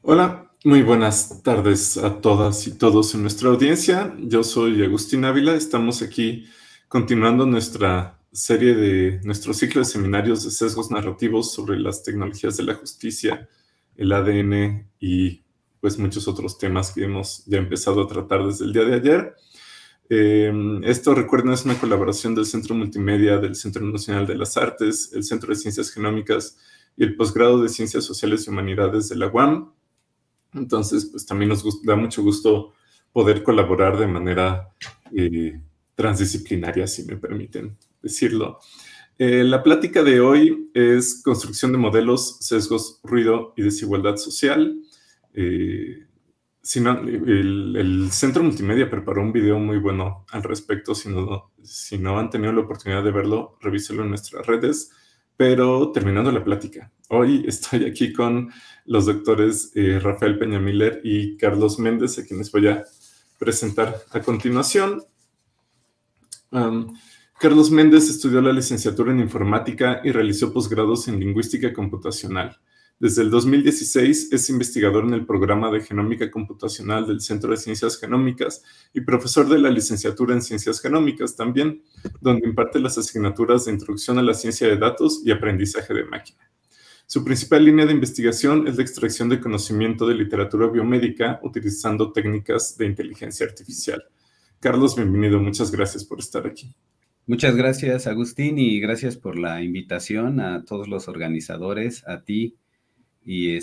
Hola, muy buenas tardes a todas y todos en nuestra audiencia. Yo soy Agustín Ávila. Estamos aquí continuando nuestra serie de nuestro ciclo de seminarios de sesgos narrativos sobre las tecnologías de la justicia, el ADN y pues muchos otros temas que hemos ya empezado a tratar desde el día de ayer. Esto, recuerden, es una colaboración del Centro Multimedia, del Centro Nacional de las Artes, el Centro de Ciencias Genómicas y el Posgrado de Ciencias Sociales y Humanidades de la UAM. Entonces, pues también nos da mucho gusto poder colaborar de manera transdisciplinaria, si me permiten decirlo. La plática de hoy es construcción de modelos, sesgos, ruido y desigualdad social. El Centro Multimedia preparó un video muy bueno al respecto. Si no han tenido la oportunidad de verlo, revísenlo en nuestras redes. Pero terminando la plática, hoy estoy aquí con los doctores Rafael Peñamiller y Carlos Méndez, a quienes voy a presentar a continuación. Carlos Méndez estudió la licenciatura en informática y realizó posgrados en lingüística computacional. Desde el 2016 es investigador en el programa de genómica computacional del Centro de Ciencias Genómicas y profesor de la licenciatura en Ciencias Genómicas también, donde imparte las asignaturas de Introducción a la Ciencia de Datos y Aprendizaje de Máquina. Su principal línea de investigación es la extracción de conocimiento de literatura biomédica utilizando técnicas de inteligencia artificial. Carlos, bienvenido. Muchas gracias por estar aquí. Muchas gracias, Agustín, y gracias por la invitación a todos los organizadores, a ti. Y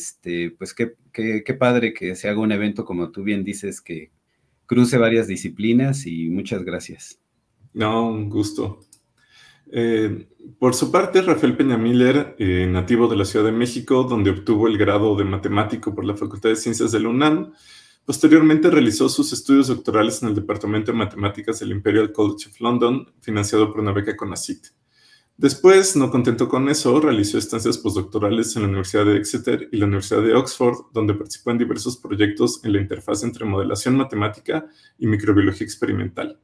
pues qué padre que se haga un evento, como tú bien dices, que cruce varias disciplinas, y muchas gracias. No, un gusto. Por su parte, Rafael Peñamiller, nativo de la Ciudad de México, donde obtuvo el grado de matemático por la Facultad de Ciencias de la UNAM. Posteriormente realizó sus estudios doctorales en el Departamento de Matemáticas del Imperial College of London, financiado por una beca CONACYT. Después, no contento con eso, realizó estancias postdoctorales en la Universidad de Exeter y la Universidad de Oxford, donde participó en diversos proyectos en la interfaz entre modelación matemática y microbiología experimental.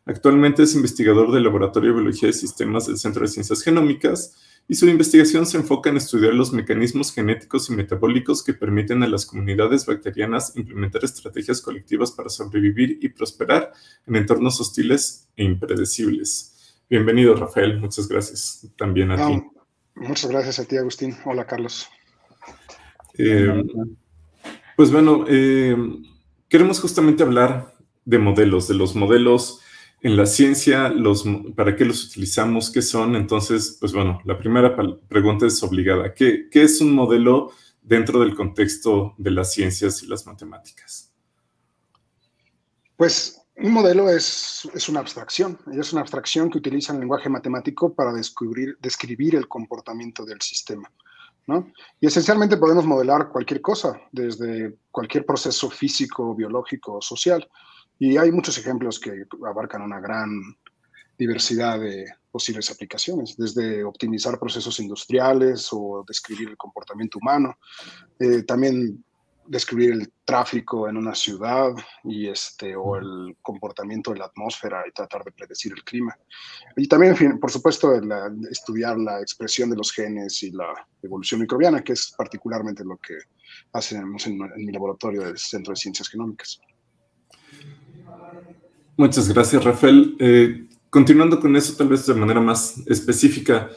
Actualmente es investigador del Laboratorio de Biología de Sistemas del Centro de Ciencias Genómicas, y su investigación se enfoca en estudiar los mecanismos genéticos y metabólicos que permiten a las comunidades bacterianas implementar estrategias colectivas para sobrevivir y prosperar en entornos hostiles e impredecibles. Bienvenido, Rafael. Muchas gracias también a ti. Muchas gracias a ti, Agustín. Hola, Carlos. Pues bueno, queremos justamente hablar de modelos, de los modelos en la ciencia, para qué los utilizamos, qué son. Entonces, pues bueno, la primera pregunta es obligada. ¿Qué es un modelo dentro del contexto de las ciencias y las matemáticas? Pues un modelo es una abstracción. Es una abstracción que utiliza el lenguaje matemático para describir el comportamiento del sistema, ¿no? Y esencialmente podemos modelar cualquier cosa, desde cualquier proceso físico, biológico o social. Y hay muchos ejemplos que abarcan una gran diversidad de posibles aplicaciones, desde optimizar procesos industriales o describir el comportamiento humano, también describir el tráfico en una ciudad o el comportamiento de la atmósfera y tratar de predecir el clima. Y también, en fin, por supuesto, estudiar la expresión de los genes y la evolución microbiana, que es particularmente lo que hacemos en mi laboratorio del Centro de Ciencias Genómicas. Muchas gracias, Rafael. Continuando con eso, tal vez de manera más específica,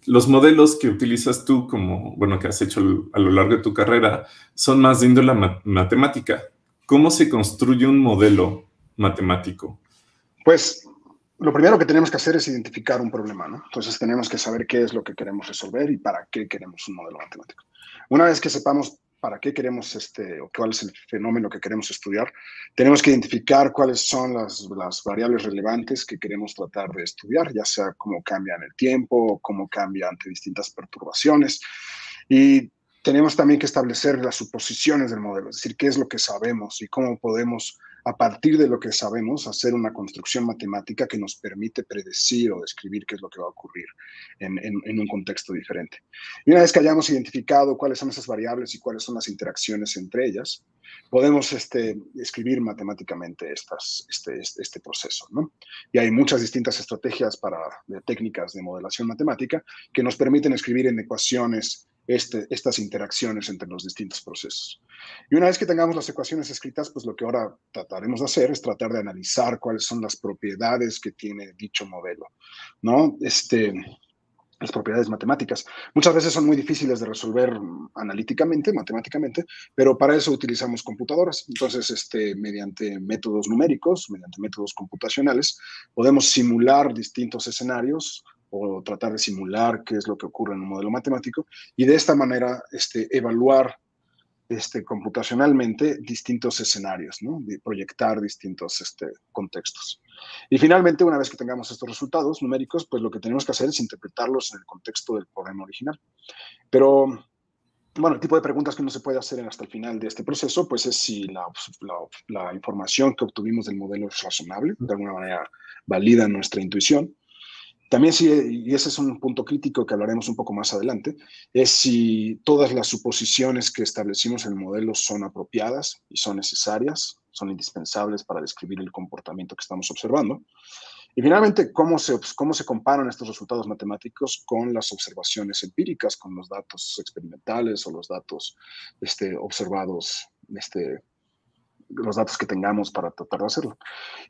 los modelos que utilizas tú, que has hecho a lo largo de tu carrera, son más de índole matemática. ¿Cómo se construye un modelo matemático? Pues lo primero que tenemos que hacer es identificar un problema, ¿no? Entonces tenemos que saber qué es lo que queremos resolver y para qué queremos un modelo matemático. Una vez que sepamos para qué queremos, o cuál es el fenómeno que queremos estudiar, tenemos que identificar cuáles son las variables relevantes que queremos tratar de estudiar, ya sea cómo cambia en el tiempo, o cómo cambia ante distintas perturbaciones. Y tenemos también que establecer las suposiciones del modelo, es decir, qué es lo que sabemos y cómo podemos, a partir de lo que sabemos, hacer una construcción matemática que nos permite predecir o describir qué es lo que va a ocurrir en un contexto diferente. Y una vez que hayamos identificado cuáles son esas variables y cuáles son las interacciones entre ellas, podemos escribir matemáticamente este proceso, ¿no? Y hay muchas distintas estrategias de técnicas de modelación matemática que nos permiten escribir en ecuaciones estas interacciones entre los distintos procesos. Y una vez que tengamos las ecuaciones escritas, pues lo que ahora trataremos de hacer es tratar de analizar cuáles son las propiedades que tiene dicho modelo, ¿no? Las propiedades matemáticas. Muchas veces son muy difíciles de resolver analíticamente, matemáticamente, pero para eso utilizamos computadoras. Entonces, mediante métodos numéricos, mediante métodos computacionales, podemos simular distintos escenarios o tratar de simular qué es lo que ocurre en un modelo matemático y de esta manera evaluar computacionalmente distintos escenarios, ¿no? De proyectar distintos contextos. Y finalmente, una vez que tengamos estos resultados numéricos, pues lo que tenemos que hacer es interpretarlos en el contexto del problema original. Pero, bueno, el tipo de preguntas que uno se puede hacer hasta el final de este proceso, pues es si la información que obtuvimos del modelo es razonable, de alguna manera valida nuestra intuición. También sí, y ese es un punto crítico que hablaremos un poco más adelante, es si todas las suposiciones que establecimos en el modelo son apropiadas y son necesarias, son indispensables para describir el comportamiento que estamos observando. Y finalmente, cómo se comparan estos resultados matemáticos con las observaciones empíricas, con los datos experimentales o los datos observados, los datos que tengamos para tratar de hacerlo.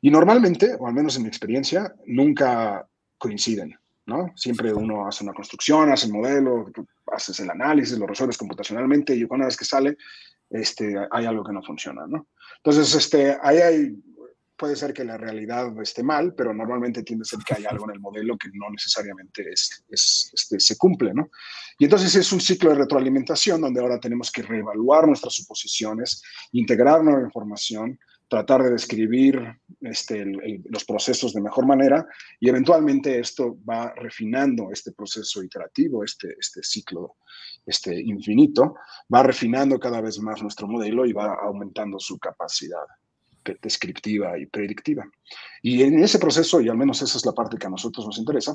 Y normalmente, o al menos en mi experiencia, nunca coinciden, ¿no? Siempre uno hace una construcción, hace el modelo, haces el análisis, lo resuelves computacionalmente y una vez que sale, hay algo que no funciona, ¿no? Entonces, puede ser que la realidad esté mal, pero normalmente tiende a ser que hay algo en el modelo que no necesariamente se cumple, ¿no? Y entonces es un ciclo de retroalimentación donde ahora tenemos que reevaluar nuestras suposiciones, integrar nueva información, tratar de describir los procesos de mejor manera y eventualmente esto va refinando este proceso iterativo, este ciclo infinito, va refinando cada vez más nuestro modelo y va aumentando su capacidad descriptiva y predictiva. Y en ese proceso, y al menos esa es la parte que a nosotros nos interesa,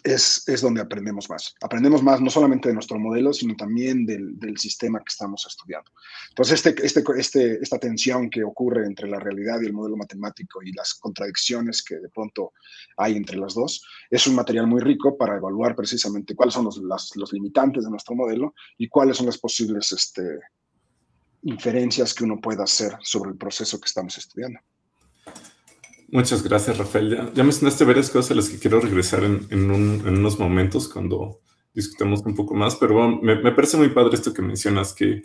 es donde aprendemos más. Aprendemos más no solamente de nuestro modelo, sino también del sistema que estamos estudiando. Entonces, esta tensión que ocurre entre la realidad y el modelo matemático y las contradicciones que de pronto hay entre las dos, es un material muy rico para evaluar precisamente cuáles son los limitantes de nuestro modelo y cuáles son las posibles inferencias que uno pueda hacer sobre el proceso que estamos estudiando. Muchas gracias, Rafael. Ya mencionaste varias cosas a las que quiero regresar en unos momentos cuando discutamos un poco más, pero bueno, me parece muy padre esto que mencionas, que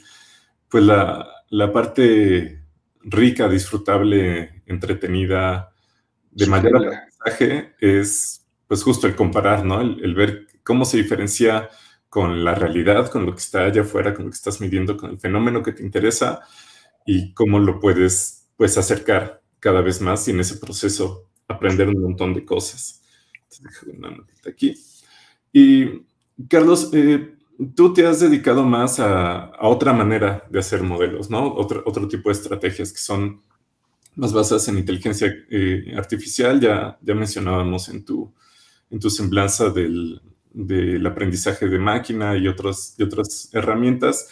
pues la parte rica, disfrutable, entretenida, de mayor aprendizaje es pues justo el comparar, ¿no? El ver cómo se diferencia con la realidad, con lo que está allá afuera, con lo que estás midiendo, con el fenómeno que te interesa y cómo lo puedes pues acercar cada vez más y en ese proceso aprender un montón de cosas. Entonces, dejo una notita aquí. Y, Carlos, tú te has dedicado más a otra manera de hacer modelos, ¿no? Otro tipo de estrategias que son más basadas en inteligencia artificial. Ya mencionábamos en tu semblanza del aprendizaje de máquina y otras herramientas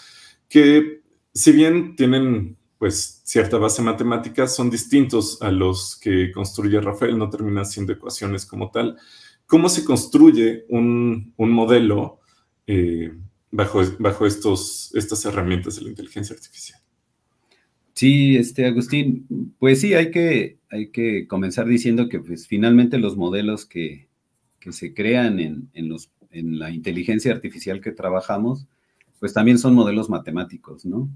que, si bien tienen pues cierta base matemática, son distintos a los que construye Rafael, no terminan siendo ecuaciones como tal. ¿Cómo se construye un modelo bajo estas herramientas de la inteligencia artificial? Sí, Agustín, pues sí, hay que comenzar diciendo que pues finalmente los modelos que se crean en la inteligencia artificial que trabajamos, pues también son modelos matemáticos, ¿no?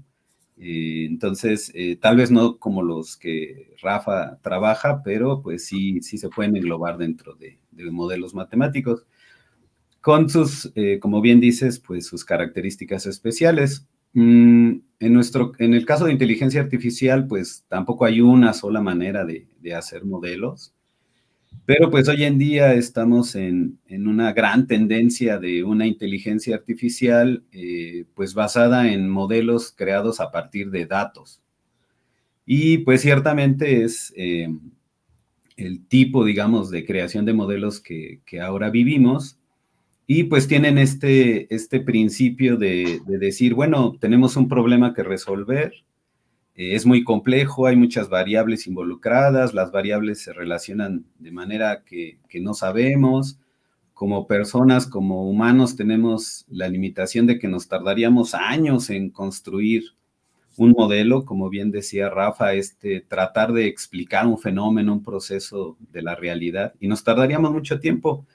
Entonces, tal vez no como los que Rafa trabaja, pero pues sí se pueden englobar dentro de modelos matemáticos, con sus, como bien dices, pues sus características especiales. En el caso de inteligencia artificial, pues tampoco hay una sola manera de hacer modelos, pero pues hoy en día estamos en una gran tendencia de una inteligencia artificial pues basada en modelos creados a partir de datos. Y pues ciertamente es el tipo, digamos, de creación de modelos que ahora vivimos. Y pues tienen este principio de decir, bueno, tenemos un problema que resolver, es muy complejo, hay muchas variables involucradas, las variables se relacionan de manera que no sabemos. Como personas, como humanos, tenemos la limitación de que nos tardaríamos años en construir un modelo, como bien decía Rafa, tratar de explicar un fenómeno, un proceso de la realidad, y nos tardaríamos mucho tiempo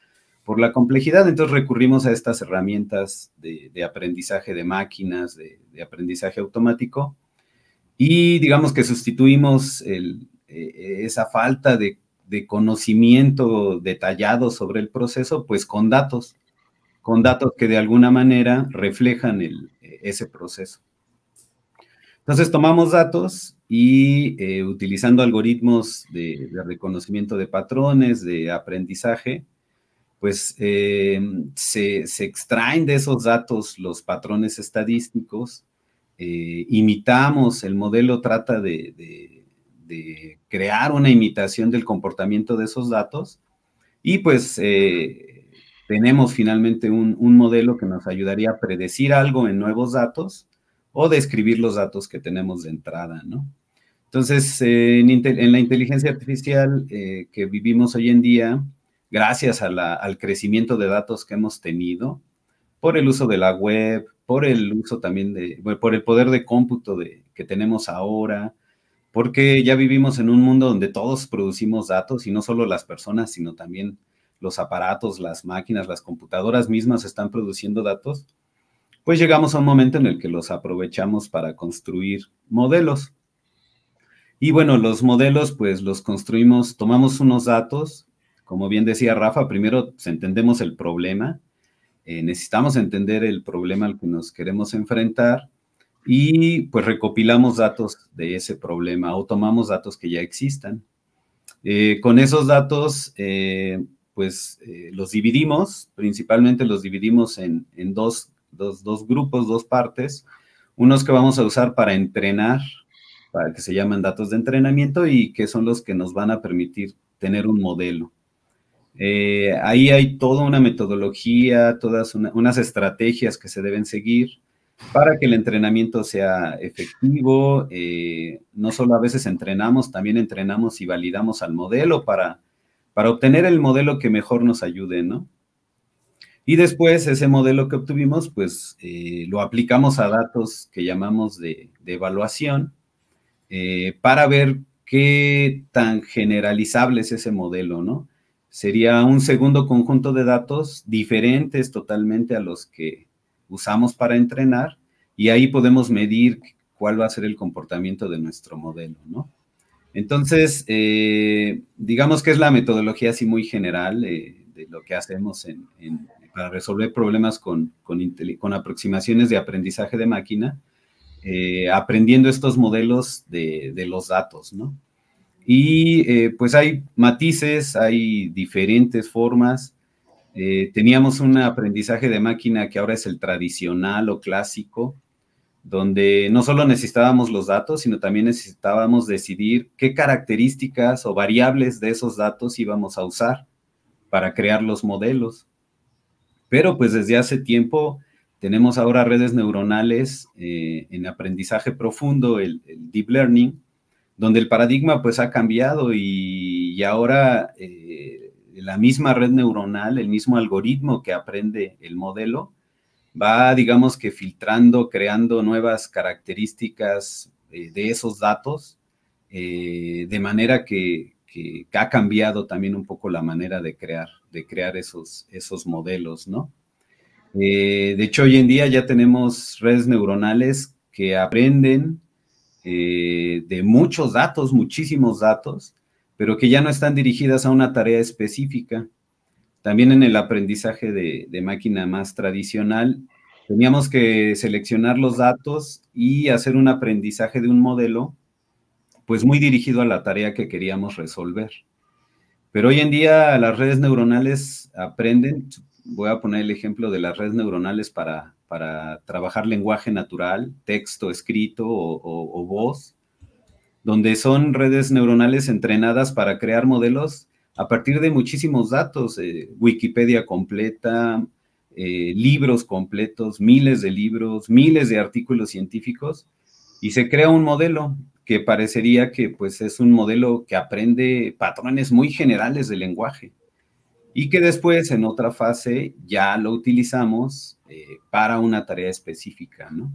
por la complejidad. Entonces recurrimos a estas herramientas de aprendizaje de máquinas, de aprendizaje automático, y digamos que sustituimos esa falta de conocimiento detallado sobre el proceso, pues con datos que de alguna manera reflejan ese proceso. Entonces tomamos datos y utilizando algoritmos de reconocimiento de patrones, de aprendizaje, pues se extraen de esos datos los patrones estadísticos, imitamos, el modelo trata de crear una imitación del comportamiento de esos datos y pues tenemos finalmente un modelo que nos ayudaría a predecir algo en nuevos datos o describir los datos que tenemos de entrada, ¿no? Entonces, en la inteligencia artificial que vivimos hoy en día, gracias al crecimiento de datos que hemos tenido, por el uso de la web, por el uso también por el poder de cómputo que tenemos ahora, porque ya vivimos en un mundo donde todos producimos datos, y no solo las personas, sino también los aparatos, las máquinas, las computadoras mismas están produciendo datos, pues llegamos a un momento en el que los aprovechamos para construir modelos. Y bueno, los modelos, pues los construimos, tomamos unos datos, como bien decía Rafa, primero pues, entendemos el problema, necesitamos entender el problema al que nos queremos enfrentar y pues recopilamos datos de ese problema o tomamos datos que ya existan. Con esos datos, los dividimos, principalmente los dividimos en dos grupos, dos partes, unos que vamos a usar para entrenar, para que se llaman datos de entrenamiento y que son los que nos van a permitir tener un modelo. Ahí hay toda una metodología, todas unas estrategias que se deben seguir para que el entrenamiento sea efectivo. No solo a veces entrenamos, también entrenamos y validamos al modelo para obtener el modelo que mejor nos ayude, ¿no? Y después ese modelo que obtuvimos, pues lo aplicamos a datos que llamamos de evaluación para ver qué tan generalizable es ese modelo, ¿no? Sería un segundo conjunto de datos diferentes totalmente a los que usamos para entrenar, y ahí podemos medir cuál va a ser el comportamiento de nuestro modelo, ¿no? Entonces, digamos que es la metodología así muy general de lo que hacemos para resolver problemas con aproximaciones de aprendizaje de máquina, aprendiendo estos modelos de los datos, ¿no? Y pues hay matices, hay diferentes formas. Teníamos un aprendizaje de máquina que ahora es el tradicional o clásico, donde no solo necesitábamos los datos, sino también necesitábamos decidir qué características o variables de esos datos íbamos a usar para crear los modelos. Pero pues desde hace tiempo tenemos ahora redes neuronales en aprendizaje profundo, el deep learning, donde el paradigma pues ha cambiado y ahora la misma red neuronal, el mismo algoritmo que aprende el modelo, va, digamos que filtrando, creando nuevas características de esos datos, de manera que ha cambiado también un poco la manera de crear esos modelos, ¿no? De hecho, hoy en día ya tenemos redes neuronales que aprenden de muchos datos, muchísimos datos, pero que ya no están dirigidas a una tarea específica. También en el aprendizaje de máquina más tradicional, Teníamos que seleccionar los datos y hacer un aprendizaje de un modelo, pues muy dirigido a la tarea que queríamos resolver. Pero hoy en día las redes neuronales aprenden, voy a poner el ejemplo de las redes neuronales para trabajar lenguaje natural, texto escrito o voz, donde son redes neuronales entrenadas para crear modelos a partir de muchísimos datos, Wikipedia completa, libros completos, miles de libros, miles de artículos científicos, y se crea un modelo que parecería que pues, es un modelo que aprende patrones muy generales del lenguaje y que después en otra fase ya lo utilizamos para una tarea específica, ¿no?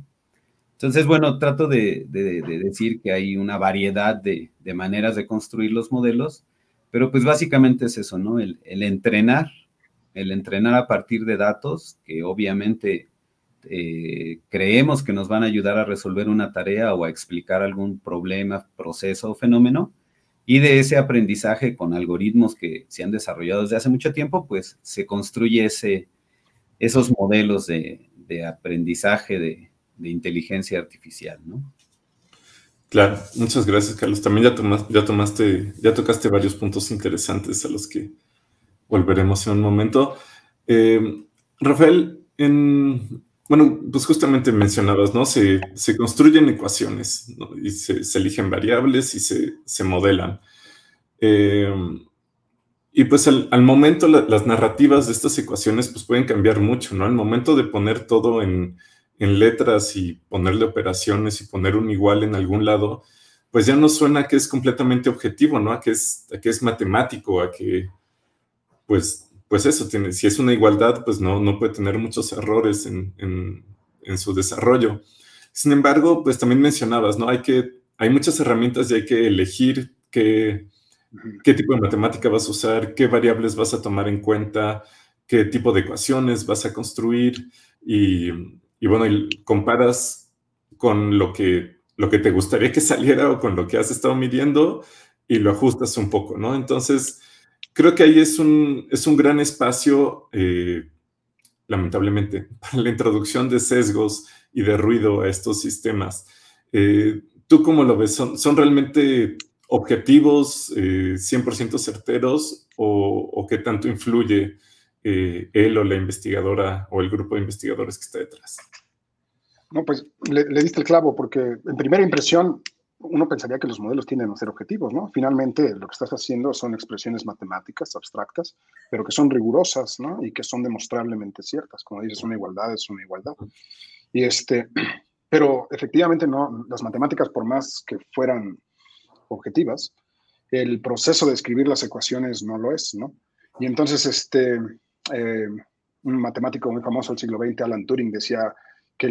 Entonces, bueno, trato de decir que hay una variedad de maneras de construir los modelos, pero pues básicamente es eso, ¿no? El entrenar a partir de datos que obviamente creemos que nos van a ayudar a resolver una tarea o a explicar algún problema, proceso o fenómeno, y de ese aprendizaje con algoritmos que se han desarrollado desde hace mucho tiempo, pues se construye esos modelos de aprendizaje de inteligencia artificial, ¿no? Claro, muchas gracias, Carlos. También ya tocaste varios puntos interesantes a los que volveremos en un momento. Rafael, bueno, pues justamente mencionabas, ¿no? Se construyen ecuaciones, ¿no? Y se eligen variables y se modelan. Y pues al momento las narrativas de estas ecuaciones pues pueden cambiar mucho, ¿no? Al momento de poner todo en letras y ponerle operaciones y poner un igual en algún lado, pues ya no suena a que es completamente objetivo, ¿no? A que es matemático, a que, pues eso, si es una igualdad, pues no puede tener muchos errores en su desarrollo. Sin embargo, pues también mencionabas, ¿no? Hay muchas herramientas y hay que elegir qué tipo de matemática vas a usar, qué variables vas a tomar en cuenta, qué tipo de ecuaciones vas a construir y bueno, y comparas con lo que te gustaría que saliera o con lo que has estado midiendo y lo ajustas un poco, ¿no? Entonces, creo que ahí es un gran espacio, lamentablemente, para la introducción de sesgos y de ruido a estos sistemas. ¿Tú cómo lo ves? ¿Son realmente objetivos 100% certeros o qué tanto influye él o la investigadora o el grupo de investigadores que está detrás? No, pues le diste el clavo porque en primera impresión uno pensaría que los modelos tienden a ser objetivos, ¿no? Finalmente lo que estás haciendo son expresiones matemáticas abstractas, pero que son rigurosas, ¿no? Y que son demostrablemente ciertas. Como dices, una igualdad es una igualdad. Y pero efectivamente no, las matemáticas, por más que fueran objetivas, el proceso de escribir las ecuaciones no lo es, ¿no? Y entonces un matemático muy famoso del siglo XX, Alan Turing, decía que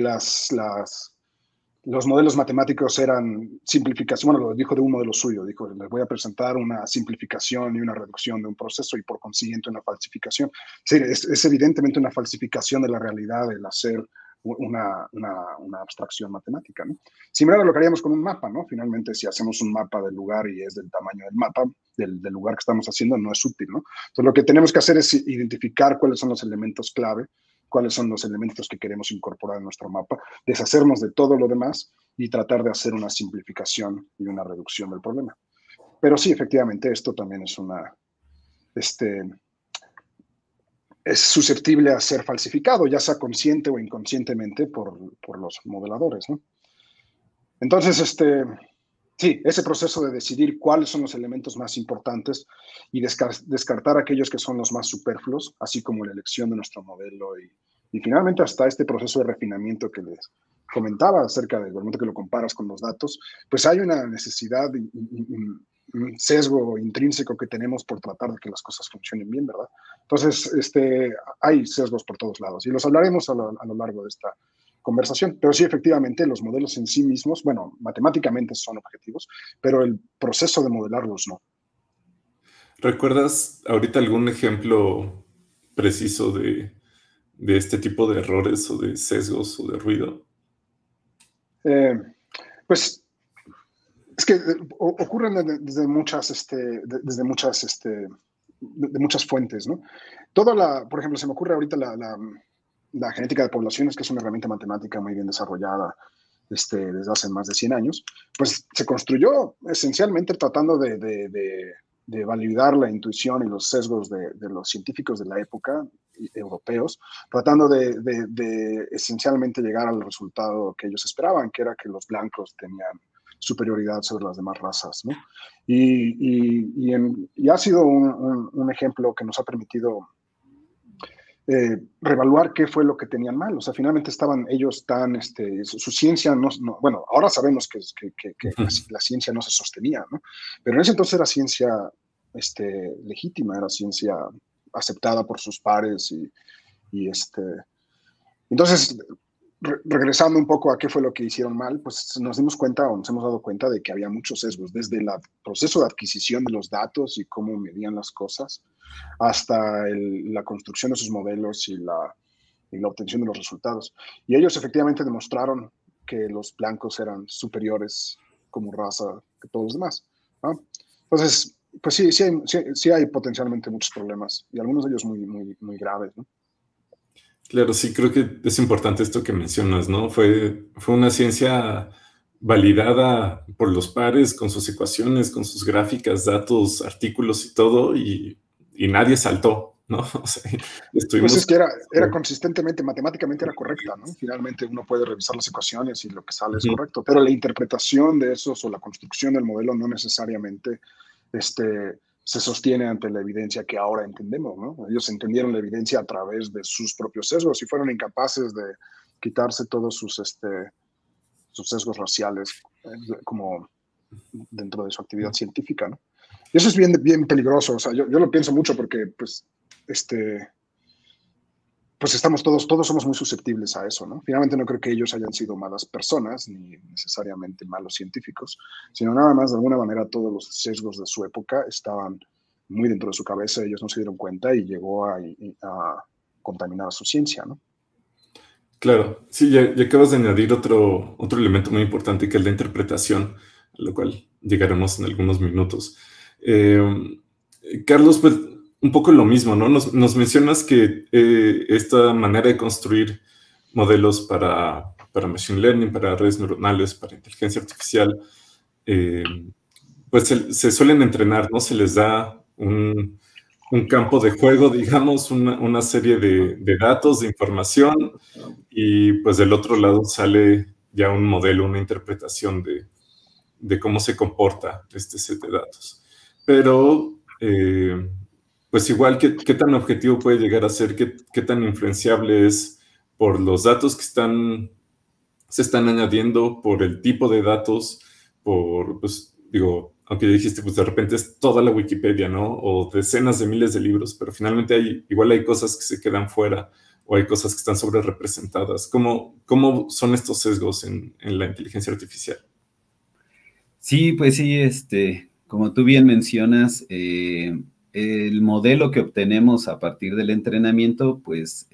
los modelos matemáticos eran simplificación, bueno, lo dijo de un modelo suyo, dijo, les voy a presentar una simplificación y una reducción de un proceso y por consiguiente una falsificación. Sí, es evidentemente una falsificación de la realidad el hacer una abstracción matemática, ¿no? Similar a lo que haríamos con un mapa, ¿no? Finalmente, si hacemos un mapa del lugar y es del tamaño del mapa, del lugar que estamos haciendo, no es útil, ¿no? Entonces, lo que tenemos que hacer es identificar cuáles son los elementos clave, cuáles son los elementos que queremos incorporar en nuestro mapa, deshacernos de todo lo demás y tratar de hacer una simplificación y una reducción del problema. Pero sí, efectivamente, esto también es es susceptible a ser falsificado, ya sea consciente o inconscientemente por los modeladores, ¿no? Entonces, sí, ese proceso de decidir cuáles son los elementos más importantes y descartar aquellos que son los más superfluos, así como la elección de nuestro modelo y finalmente hasta este proceso de refinamiento que les comentaba acerca del momento que lo comparas con los datos, pues hay una necesidad, un sesgo intrínseco que tenemos por tratar de que las cosas funcionen bien, ¿verdad? Entonces, hay sesgos por todos lados y los hablaremos a lo largo de esta conversación. Pero sí, efectivamente, los modelos en sí mismos, bueno, matemáticamente son objetivos, pero el proceso de modelarlos no. ¿Recuerdas ahorita algún ejemplo preciso de este tipo de errores o de sesgos o de ruido? Pues es que ocurren desde muchas fuentes, ¿no? Por ejemplo, se me ocurre ahorita la genética de poblaciones, que es una herramienta matemática muy bien desarrollada desde hace más de 100 años, pues se construyó esencialmente tratando de validar la intuición y los sesgos de los científicos de la época, europeos, tratando de esencialmente llegar al resultado que ellos esperaban, que era que los blancos tenían superioridad sobre las demás razas, ¿no? Y ha sido un ejemplo que nos ha permitido reevaluar qué fue lo que tenían mal. O sea, finalmente estaban ellos tan, su ciencia bueno, ahora sabemos que la ciencia no se sostenía, ¿no? Pero en ese entonces era ciencia legítima, era ciencia aceptada por sus pares entonces, regresando un poco a qué fue lo que hicieron mal, pues nos dimos cuenta o nos hemos dado cuenta de que había muchos sesgos, desde el proceso de adquisición de los datos y cómo medían las cosas, hasta la construcción de sus modelos y la obtención de los resultados. Y ellos efectivamente demostraron que los blancos eran superiores como raza que todos los demás, ¿no? Entonces, pues sí hay potencialmente muchos problemas, y algunos de ellos muy graves, ¿no? Claro, sí, creo que es importante esto que mencionas, ¿no? Fue una ciencia validada por los pares, con sus ecuaciones, con sus gráficas, datos, artículos y todo, y nadie saltó, ¿no? O sea, pues es que era consistentemente, matemáticamente era correcta, ¿no? Finalmente uno puede revisar las ecuaciones y lo que sale es correcto, pero la interpretación de esos o la construcción del modelo no necesariamente se sostiene ante la evidencia que ahora entendemos, ¿no? Ellos entendieron la evidencia a través de sus propios sesgos y fueron incapaces de quitarse todos sus sesgos raciales como dentro de su actividad científica, ¿no? Y eso es bien, bien peligroso. O sea, yo lo pienso mucho porque, pues estamos todos somos muy susceptibles a eso, ¿no? Finalmente no creo que ellos hayan sido malas personas, ni necesariamente malos científicos, sino nada más, de alguna manera, todos los sesgos de su época estaban muy dentro de su cabeza, ellos no se dieron cuenta y llegó a contaminar a su ciencia, ¿no? Claro, sí, ya acabas de añadir otro elemento muy importante, que es la interpretación, a lo cual llegaremos en algunos minutos. Carlos, pues un poco lo mismo, ¿no? Nos mencionas que esta manera de construir modelos para machine learning, para redes neuronales, para inteligencia artificial, pues se suelen entrenar, ¿no? Se les da un campo de juego, digamos, una serie de datos, de información, y pues del otro lado sale ya un modelo, una interpretación de cómo se comporta este set de datos. Pero, pues igual, ¿qué tan objetivo puede llegar a ser? ¿Qué tan influenciable es por los datos que se están añadiendo, por el tipo de datos, pues digo, aunque ya dijiste, pues de repente es toda la Wikipedia, ¿no? O decenas de miles de libros, pero finalmente igual hay cosas que se quedan fuera, o hay cosas que están sobre representadas. ¿Cómo son estos sesgos en la inteligencia artificial? Sí, pues sí, como tú bien mencionas, el modelo que obtenemos a partir del entrenamiento, pues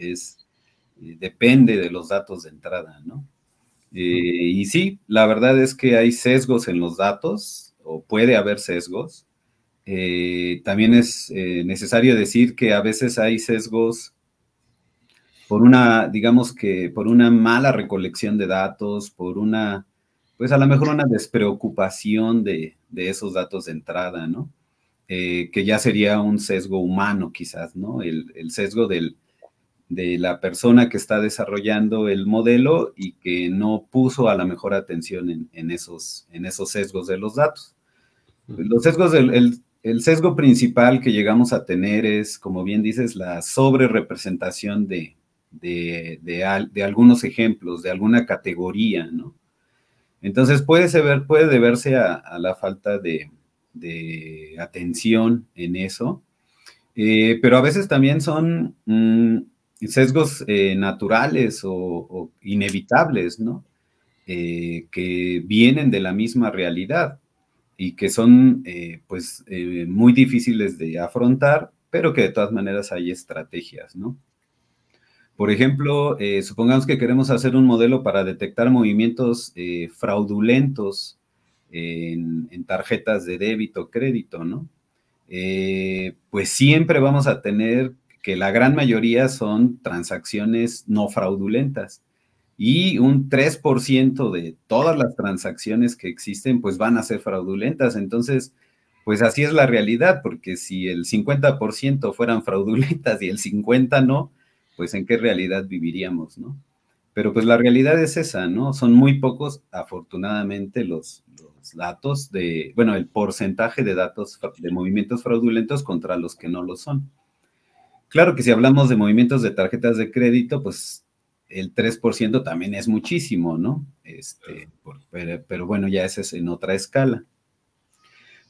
depende de los datos de entrada, ¿no? Y sí, la verdad es que hay sesgos en los datos, o puede haber sesgos. También es necesario decir que a veces hay sesgos digamos que por una mala recolección de datos, pues a lo mejor una despreocupación de esos datos de entrada, ¿no? Que ya sería un sesgo humano quizás, ¿no? El sesgo de la persona que está desarrollando el modelo y que no puso a la mejor atención en esos sesgos de los datos. Los sesgos el sesgo principal que llegamos a tener es, como bien dices, la sobrerepresentación de algunos ejemplos, de alguna categoría, ¿no? Entonces puede deberse a la falta de atención en eso, pero a veces también son sesgos naturales o inevitables, ¿no? Que vienen de la misma realidad y que son pues muy difíciles de afrontar, pero que de todas maneras hay estrategias, ¿no? Por ejemplo, supongamos que queremos hacer un modelo para detectar movimientos fraudulentos en tarjetas de débito o crédito, ¿no? Pues siempre vamos a tener que la gran mayoría son transacciones no fraudulentas. Y un 3% de todas las transacciones que existen, pues van a ser fraudulentas. Entonces, pues así es la realidad, porque si el 50% fueran fraudulentas y el 50% no, pues en qué realidad viviríamos, ¿no? Pero pues la realidad es esa, ¿no? Son muy pocos, afortunadamente, los datos bueno, el porcentaje de datos de movimientos fraudulentos contra los que no lo son. Claro que si hablamos de movimientos de tarjetas de crédito, pues el 3% también es muchísimo, ¿no? Pero bueno, ya ese es en otra escala.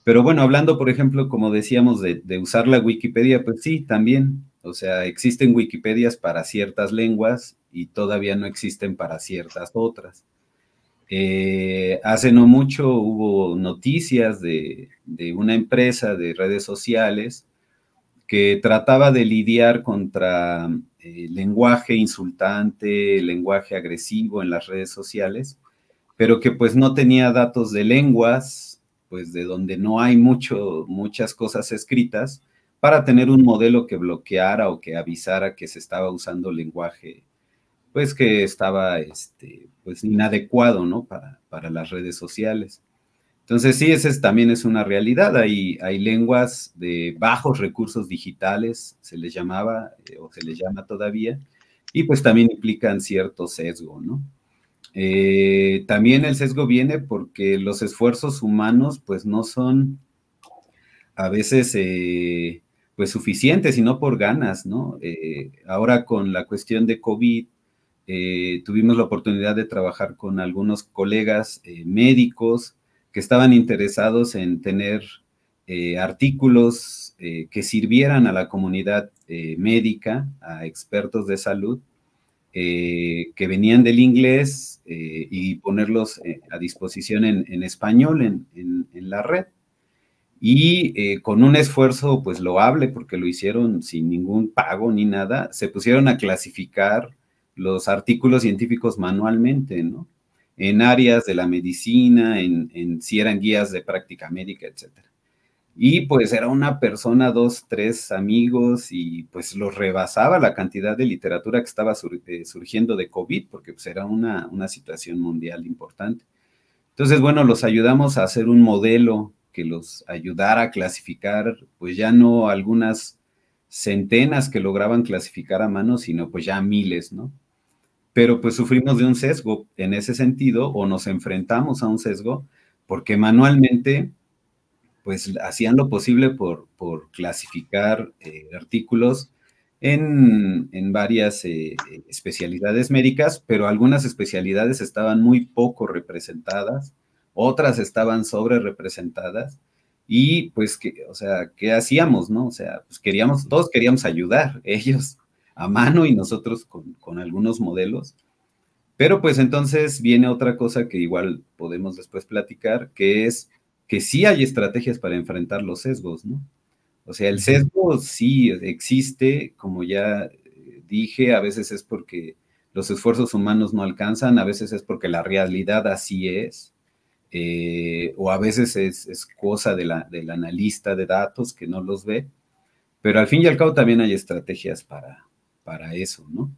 Pero bueno, hablando, por ejemplo, como decíamos, de usar la Wikipedia, pues sí, también. O sea, existen Wikipedias para ciertas lenguas y todavía no existen para ciertas otras. Hace no mucho hubo noticias de una empresa de redes sociales que trataba de lidiar contra lenguaje insultante, lenguaje agresivo en las redes sociales, pero que pues no tenía datos de lenguas, pues de donde no hay muchas cosas escritas, para tener un modelo que bloqueara o que avisara que se estaba usando lenguaje, pues que estaba pues inadecuado, ¿no? Para las redes sociales. Entonces, sí, también es una realidad. Hay lenguas de bajos recursos digitales, se les llamaba, o se les llama todavía, y pues también implican cierto sesgo, ¿no? También el sesgo viene porque los esfuerzos humanos, pues no son a veces, pues suficientes y no por ganas, ¿no? Ahora con la cuestión de COVID, tuvimos la oportunidad de trabajar con algunos colegas médicos que estaban interesados en tener artículos que sirvieran a la comunidad médica, a expertos de salud, que venían del inglés y ponerlos a disposición en español en la red. Y con un esfuerzo pues loable, porque lo hicieron sin ningún pago ni nada, se pusieron a clasificar los artículos científicos manualmente, ¿no? En áreas de la medicina, si eran guías de práctica médica, etc. Y pues era una persona, 2, 3 amigos, y pues los rebasaba la cantidad de literatura que estaba surgiendo de COVID, porque pues era una situación mundial importante. Entonces, bueno, los ayudamos a hacer un modelo que los ayudara a clasificar, pues ya no algunas centenas que lograban clasificar a mano, sino pues ya miles, ¿no? Pero pues sufrimos de un sesgo en ese sentido, o nos enfrentamos a un sesgo, porque manualmente pues hacían lo posible por clasificar artículos en varias especialidades médicas, pero algunas especialidades estaban muy poco representadas, otras estaban sobre representadas, y pues, o sea, ¿qué hacíamos, no? O sea, pues todos queríamos ayudar, ellos a mano y nosotros con algunos modelos. Pero pues entonces viene otra cosa que igual podemos después platicar, que es que sí hay estrategias para enfrentar los sesgos, ¿no? O sea, el sesgo sí existe, como ya dije, a veces es porque los esfuerzos humanos no alcanzan, a veces es porque la realidad así es, o a veces es cosa del analista de datos que no los ve, pero al fin y al cabo también hay estrategias para eso, ¿no?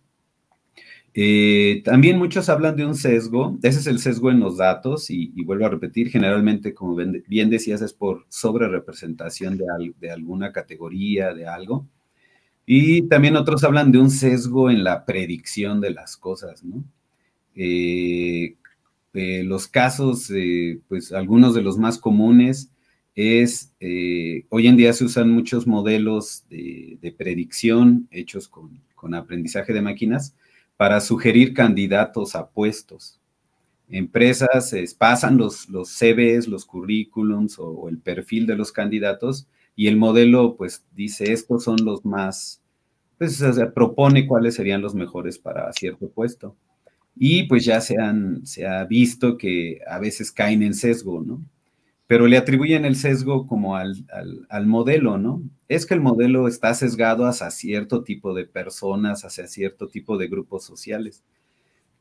También muchos hablan de un sesgo, ese es el sesgo en los datos, y vuelvo a repetir, generalmente, como bien decías, es por sobrerepresentación de alguna categoría, de algo. Y también otros hablan de un sesgo en la predicción de las cosas, ¿no? Los casos, pues algunos de los más comunes es, hoy en día se usan muchos modelos de predicción hechos con aprendizaje de máquinas para sugerir candidatos a puestos. Empresas pasan los CVs, los currículums o el perfil de los candidatos, y el modelo pues dice estos son los más, pues o sea, propone cuáles serían los mejores para cierto puesto. Y pues ya se ha visto que a veces caen en sesgo, ¿no? Pero le atribuyen el sesgo como al modelo, ¿no? Es que el modelo está sesgado hacia cierto tipo de personas, hacia cierto tipo de grupos sociales.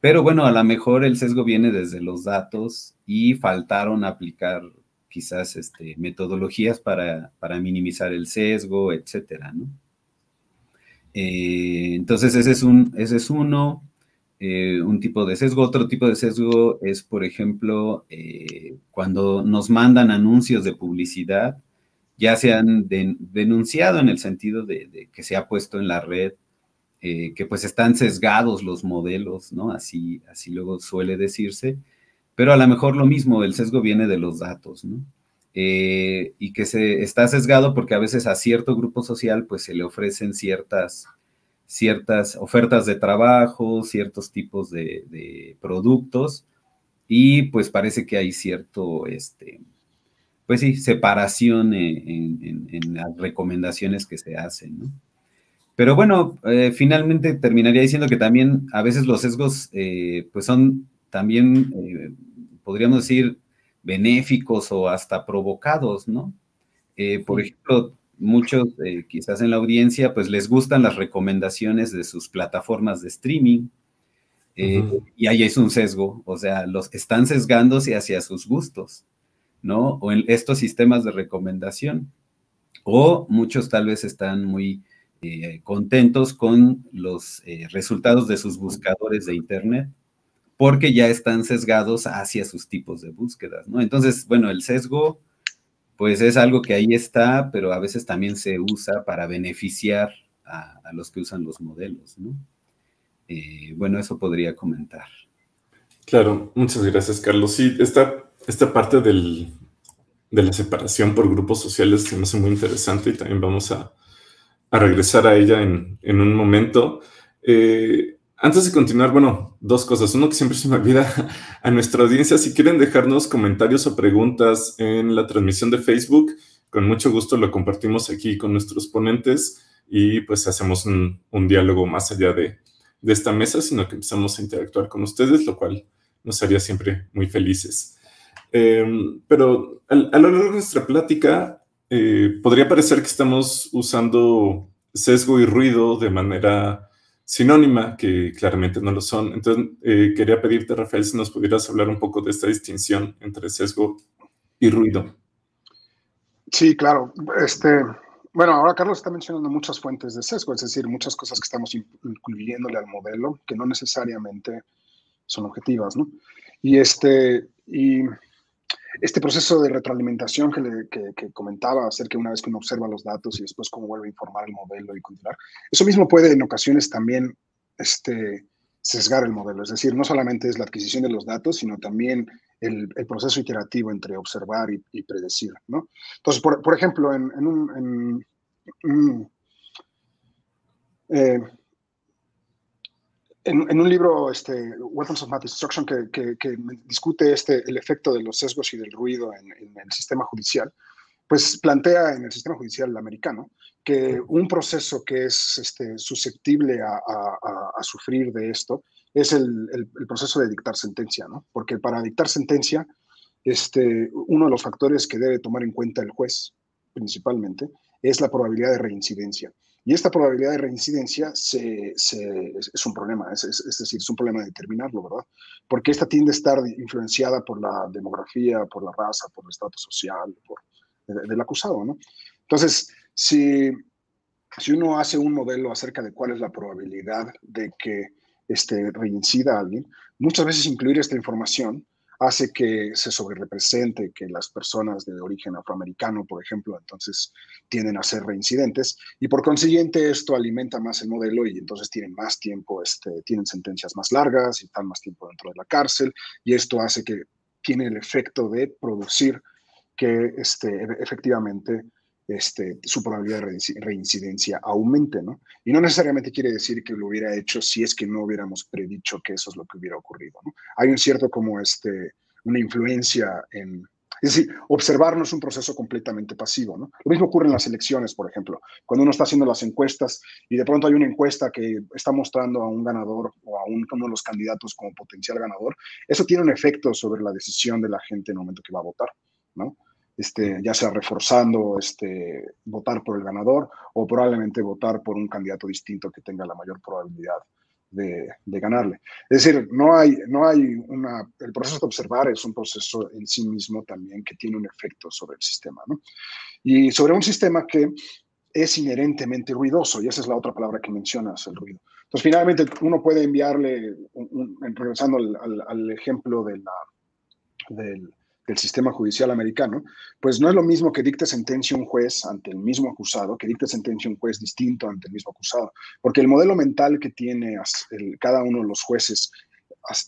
Pero bueno, a lo mejor el sesgo viene desde los datos y faltaron aplicar quizás metodologías para minimizar el sesgo, etcétera, ¿no? Entonces, ese es uno, un tipo de sesgo. Otro tipo de sesgo es, por ejemplo, cuando nos mandan anuncios de publicidad, ya se han denunciado en el sentido de que se ha puesto en la red, que pues están sesgados los modelos, ¿no? Así luego suele decirse, pero a lo mejor lo mismo, el sesgo viene de los datos, ¿no? Y que se está sesgado porque a veces a cierto grupo social pues se le ofrecen ciertas ofertas de trabajo, ciertos tipos de productos, y pues parece que hay cierto, pues sí, separación en las recomendaciones que se hacen, ¿no? Pero bueno, finalmente terminaría diciendo que también a veces los sesgos pues son también, podríamos decir, benéficos o hasta provocados, ¿no? Por ejemplo, muchos quizás en la audiencia pues les gustan las recomendaciones de sus plataformas de streaming, y ahí es un sesgo, o sea, los están sesgándose hacia sus gustos, ¿no? O en estos sistemas de recomendación. O muchos tal vez están muy contentos con los resultados de sus buscadores de Internet, porque ya están sesgados hacia sus tipos de búsquedas, ¿no? Entonces, bueno, el sesgo, pues es algo que ahí está, pero a veces también se usa para beneficiar a los que usan los modelos, ¿no? Bueno, eso podría comentar. Claro, muchas gracias, Carlos. Sí, esta parte de la separación por grupos sociales se me hace muy interesante y también vamos a regresar a ella en un momento. Antes de continuar, bueno, dos cosas. Uno que siempre se me olvida a nuestra audiencia, si quieren dejarnos comentarios o preguntas en la transmisión de Facebook, con mucho gusto lo compartimos aquí con nuestros ponentes y pues hacemos un diálogo más allá de esta mesa, sino que empezamos a interactuar con ustedes, lo cual nos haría siempre muy felices. Pero a lo largo de nuestra plática, podría parecer que estamos usando sesgo y ruido de manera sinónima, que claramente no lo son. Entonces, quería pedirte, Rafael, si nos pudieras hablar un poco de esta distinción entre sesgo y ruido. Sí, claro. Bueno, ahora Carlos está mencionando muchas fuentes de sesgo, es decir, muchas cosas que estamos incluyéndole al modelo que no necesariamente son objetivas, ¿no? Y este proceso de retroalimentación que comentaba acerca de una vez que uno observa los datos y después cómo vuelve a informar el modelo y continuar, eso mismo puede en ocasiones también sesgar el modelo, es decir, no solamente es la adquisición de los datos, sino también el proceso iterativo entre observar y predecir, ¿no? Entonces, por ejemplo, en un libro, Weapons of Mass Destruction, que discute el efecto de los sesgos y del ruido en el sistema judicial, pues plantea en el sistema judicial americano que un proceso que es susceptible a sufrir de esto es el proceso de dictar sentencia, ¿no? Porque para dictar sentencia, uno de los factores que debe tomar en cuenta el juez, principalmente, es la probabilidad de reincidencia. Y esta probabilidad de reincidencia es un problema, es decir, es un problema de determinarlo, ¿verdad? Porque esta tiende a estar influenciada por la demografía, por la raza, por el estrato social, del acusado, ¿no? Entonces, si uno hace un modelo acerca de cuál es la probabilidad de que reincida a alguien, muchas veces incluir esta información hace que se sobrerepresente que las personas de origen afroamericano, por ejemplo, entonces tienden a ser reincidentes y por consiguiente esto alimenta más el modelo y entonces tienen más tiempo, tienen sentencias más largas y están más tiempo dentro de la cárcel y esto hace que tiene el efecto de producir que efectivamente su probabilidad de reincidencia aumente, ¿no? Y no necesariamente quiere decir que lo hubiera hecho si es que no hubiéramos predicho que eso es lo que hubiera ocurrido, ¿no? Hay un cierto como una influencia en... Es decir, observar no es un proceso completamente pasivo, ¿no? Lo mismo ocurre en las elecciones, por ejemplo. Cuando uno está haciendo las encuestas y de pronto hay una encuesta que está mostrando a un ganador o a uno de los candidatos como potencial ganador, eso tiene un efecto sobre la decisión de la gente en el momento que va a votar, ¿no? Ya sea reforzando votar por el ganador o probablemente votar por un candidato distinto que tenga la mayor probabilidad de ganarle. Es decir, el proceso de observar es un proceso en sí mismo también que tiene un efecto sobre el sistema, ¿no? Y sobre un sistema que es inherentemente ruidoso, y esa es la otra palabra que mencionas, el ruido. Entonces, finalmente, uno puede enviarle, regresando al ejemplo del sistema judicial americano, pues no es lo mismo que dicte sentencia un juez ante el mismo acusado, que dicte sentencia un juez distinto ante el mismo acusado, porque el modelo mental que tiene cada uno de los jueces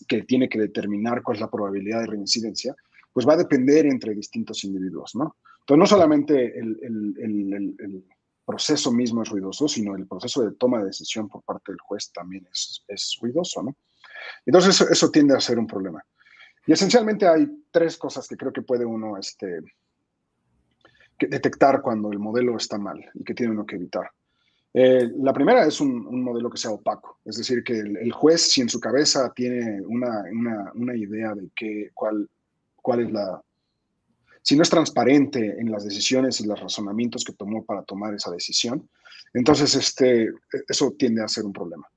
que tiene que determinar cuál es la probabilidad de reincidencia, pues va a depender entre distintos individuos, ¿no? Entonces, no solamente el proceso mismo es ruidoso, sino el proceso de toma de decisión por parte del juez también es ruidoso, ¿no? Entonces, eso tiende a ser un problema. Y esencialmente hay tres cosas que creo que puede uno detectar cuando el modelo está mal y que tiene uno que evitar. La primera es un modelo que sea opaco, es decir, que el juez, si en su cabeza tiene una idea de cuál es si no es transparente en las decisiones y los razonamientos que tomó para tomar esa decisión, entonces eso tiende a ser un problema.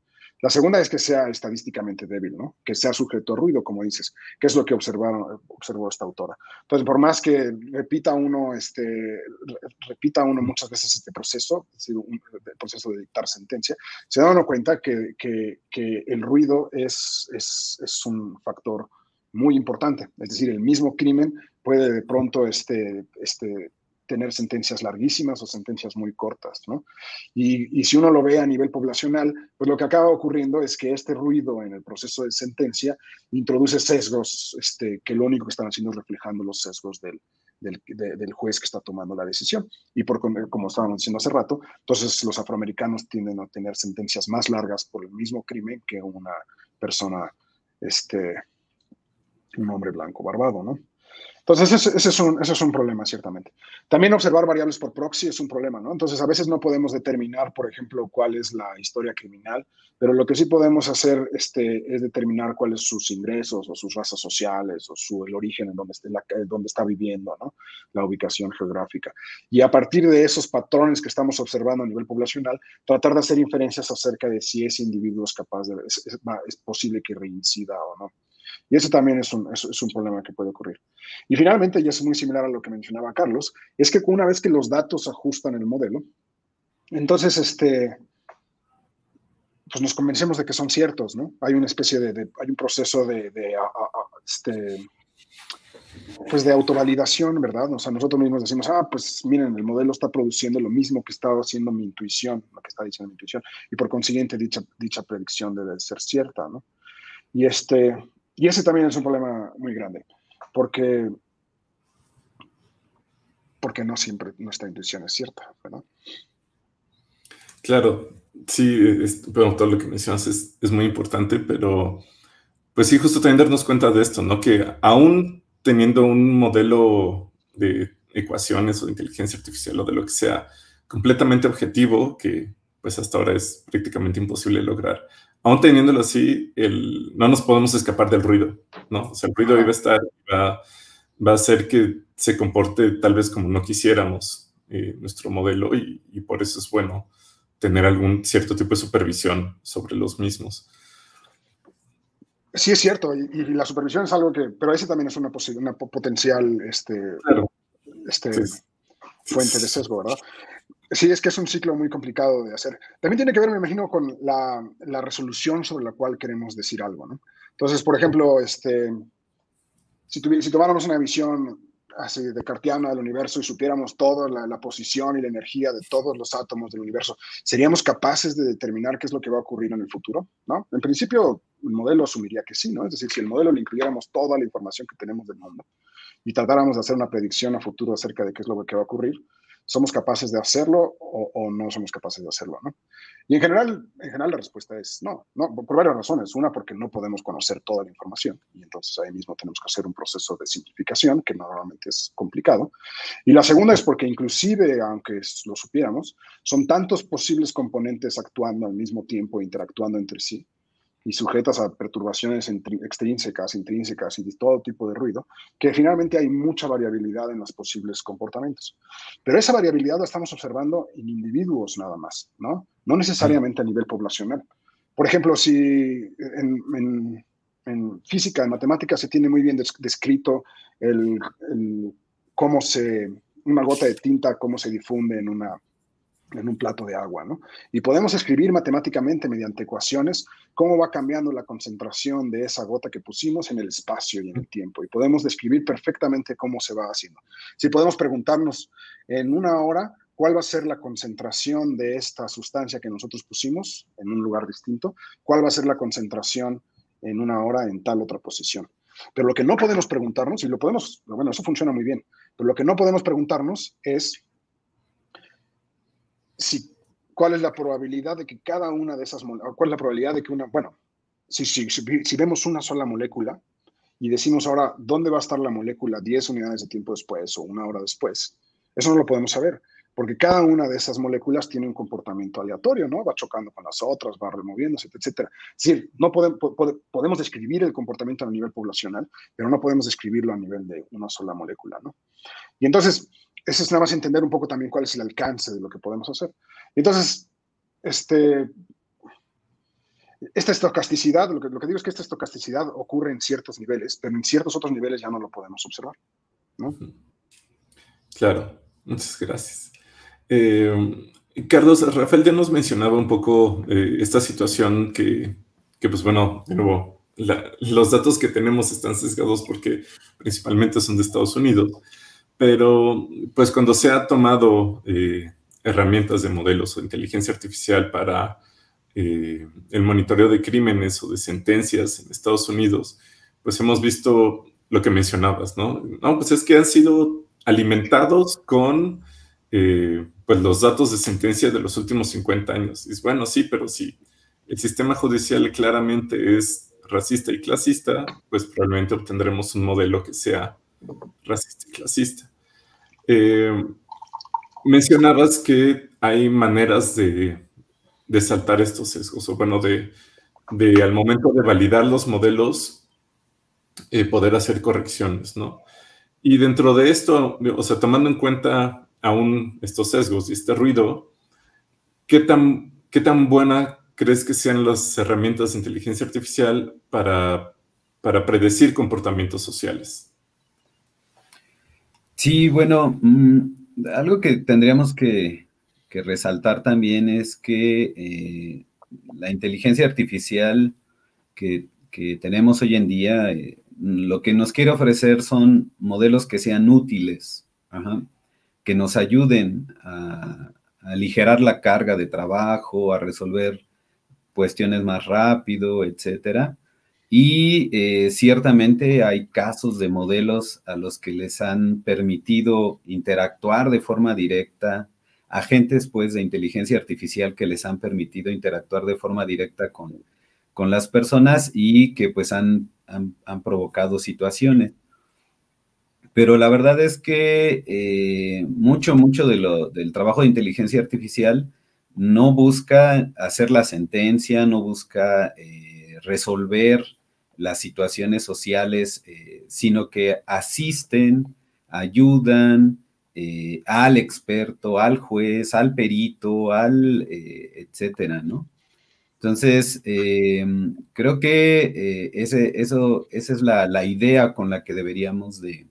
La segunda es que sea estadísticamente débil, ¿no? Que sea sujeto a ruido, como dices, que es lo que observó esta autora. Entonces, por más que repita uno muchas veces este proceso, es decir, el proceso de dictar sentencia, se da uno cuenta que el ruido es un factor muy importante. Es decir, el mismo crimen puede de pronto tener sentencias larguísimas o sentencias muy cortas, ¿no? Y si uno lo ve a nivel poblacional, pues lo que acaba ocurriendo es que este ruido en el proceso de sentencia introduce sesgos que lo único que están haciendo es reflejando los sesgos del juez que está tomando la decisión. Y como estábamos diciendo hace rato, entonces los afroamericanos tienden a tener sentencias más largas por el mismo crimen que una persona, un hombre blanco barbado, ¿no? Entonces, ese es un problema, ciertamente. También observar variables por proxy es un problema, ¿no? Entonces, a veces no podemos determinar, por ejemplo, cuál es la historia criminal, pero lo que sí podemos hacer es determinar cuáles son sus ingresos o sus razas sociales o el origen en donde está viviendo, ¿no? La ubicación geográfica. Y a partir de esos patrones que estamos observando a nivel poblacional, tratar de hacer inferencias acerca de si ese individuo es capaz es posible que reincida o no. Y eso también es un problema que puede ocurrir. Y finalmente, y es muy similar a lo que mencionaba Carlos, es que una vez que los datos ajustan el modelo, entonces pues nos convencemos de que son ciertos, ¿no? Hay una especie hay un proceso pues de autovalidación, ¿verdad? O sea, nosotros mismos decimos, pues miren, el modelo está produciendo lo mismo que estaba haciendo mi intuición, lo que está diciendo mi intuición, y por consiguiente dicha predicción debe ser cierta, ¿no? Y ese también es un problema muy grande, porque no siempre nuestra intuición es cierta, ¿verdad? Claro, sí, bueno, todo lo que mencionas es muy importante, pero pues sí, justo también darnos cuenta de esto, ¿no? Que aún teniendo un modelo de ecuaciones o de inteligencia artificial o de lo que sea completamente objetivo, que pues hasta ahora es prácticamente imposible lograr, aún teniéndolo así, no nos podemos escapar del ruido, ¿no? O sea, el ruido iba a estar, va a hacer que se comporte tal vez como no quisiéramos nuestro modelo y por eso es bueno tener algún cierto tipo de supervisión sobre los mismos. Sí, es cierto, y la supervisión es algo pero ese también es una potencial claro. Fuente de sesgo, ¿verdad? Sí, es que es un ciclo muy complicado de hacer. También tiene que ver, me imagino, con la resolución sobre la cual queremos decir algo, ¿no? Entonces, por ejemplo, si tomáramos una visión así descartiana del universo y supiéramos toda la posición y la energía de todos los átomos del universo, ¿seríamos capaces de determinar qué es lo que va a ocurrir en el futuro? ¿No? En principio, el modelo asumiría que sí, ¿no? Es decir, si el modelo le incluyéramos toda la información que tenemos del mundo y tratáramos de hacer una predicción a futuro acerca de qué es lo que va a ocurrir, ¿somos capaces de hacerlo o no somos capaces de hacerlo, ¿no? Y en general la respuesta es no, por varias razones. Una, porque no podemos conocer toda la información y entonces ahí mismo tenemos que hacer un proceso de simplificación que normalmente es complicado. Y la segunda es porque inclusive, aunque lo supiéramos, son tantos posibles componentes actuando al mismo tiempo e interactuando entre sí y sujetas a perturbaciones extrínsecas, intrínsecas y de todo tipo de ruido, que finalmente hay mucha variabilidad en los posibles comportamientos. Pero esa variabilidad la estamos observando en individuos nada más, ¿no? No necesariamente a nivel poblacional. Por ejemplo, si en física, en matemáticas, se tiene muy bien descrito cómo una gota de tinta, cómo se difunde en en un plato de agua, ¿no? Y podemos escribir matemáticamente mediante ecuaciones cómo va cambiando la concentración de esa gota que pusimos en el espacio y en el tiempo. Y podemos describir perfectamente cómo se va haciendo. Si podemos preguntarnos en una hora cuál va a ser la concentración de esta sustancia que nosotros pusimos en un lugar distinto, cuál va a ser la concentración en una hora en tal otra posición. Pero lo que no podemos preguntarnos, y lo podemos, bueno, eso funciona muy bien, pero lo que no podemos preguntarnos es cuál es la probabilidad de que cada una de esas moléculas, cuál es la probabilidad de que una, bueno, si vemos una sola molécula y decimos ahora dónde va a estar la molécula 10 unidades de tiempo después o una hora después, eso no lo podemos saber, porque cada una de esas moléculas tiene un comportamiento aleatorio, ¿no? Va chocando con las otras, va removiéndose, etc. Es decir, no podemos describir el comportamiento a nivel poblacional, pero no podemos describirlo a nivel de una sola molécula, ¿no? Y entonces, eso es nada más entender un poco también cuál es el alcance de lo que podemos hacer. Entonces, esta estocasticidad, lo que digo es que esta estocasticidad ocurre en ciertos niveles, pero en ciertos otros niveles ya no lo podemos observar, ¿no? Claro, muchas gracias. Carlos, Rafael ya nos mencionaba un poco esta situación que pues bueno, de nuevo, los datos que tenemos están sesgados porque principalmente son de Estados Unidos, pero pues cuando se ha tomado herramientas de modelos o inteligencia artificial para el monitoreo de crímenes o de sentencias en Estados Unidos, pues hemos visto lo que mencionabas, ¿no? No, pues es que han sido alimentados con pues los datos de sentencia de los últimos 50 años. Y es bueno, sí, pero si el sistema judicial claramente es racista y clasista, pues probablemente obtendremos un modelo que sea racista y clasista. Mencionabas que hay maneras de saltar estos sesgos, o bueno, de al momento de validar los modelos, poder hacer correcciones, ¿no? Y dentro de esto, o sea, tomando en cuenta aún estos sesgos y este ruido, ¿qué tan buena crees que sean las herramientas de inteligencia artificial para predecir comportamientos sociales? Sí, bueno, algo que tendríamos que resaltar también es que la inteligencia artificial que tenemos hoy en día, lo que nos quiere ofrecer son modelos que sean útiles, que nos ayuden a aligerar la carga de trabajo, a resolver cuestiones más rápido, etcétera. Y ciertamente hay casos de modelos a los que les han permitido interactuar de forma directa, agentes pues de inteligencia artificial que les han permitido interactuar de forma directa con las personas y que pues han provocado situaciones. Pero la verdad es que mucho del trabajo de inteligencia artificial no busca hacer la sentencia, no busca resolver las situaciones sociales, sino que asisten, ayudan al experto, al juez, al perito, etcétera, ¿no? Entonces, creo que esa es la idea con la que deberíamos de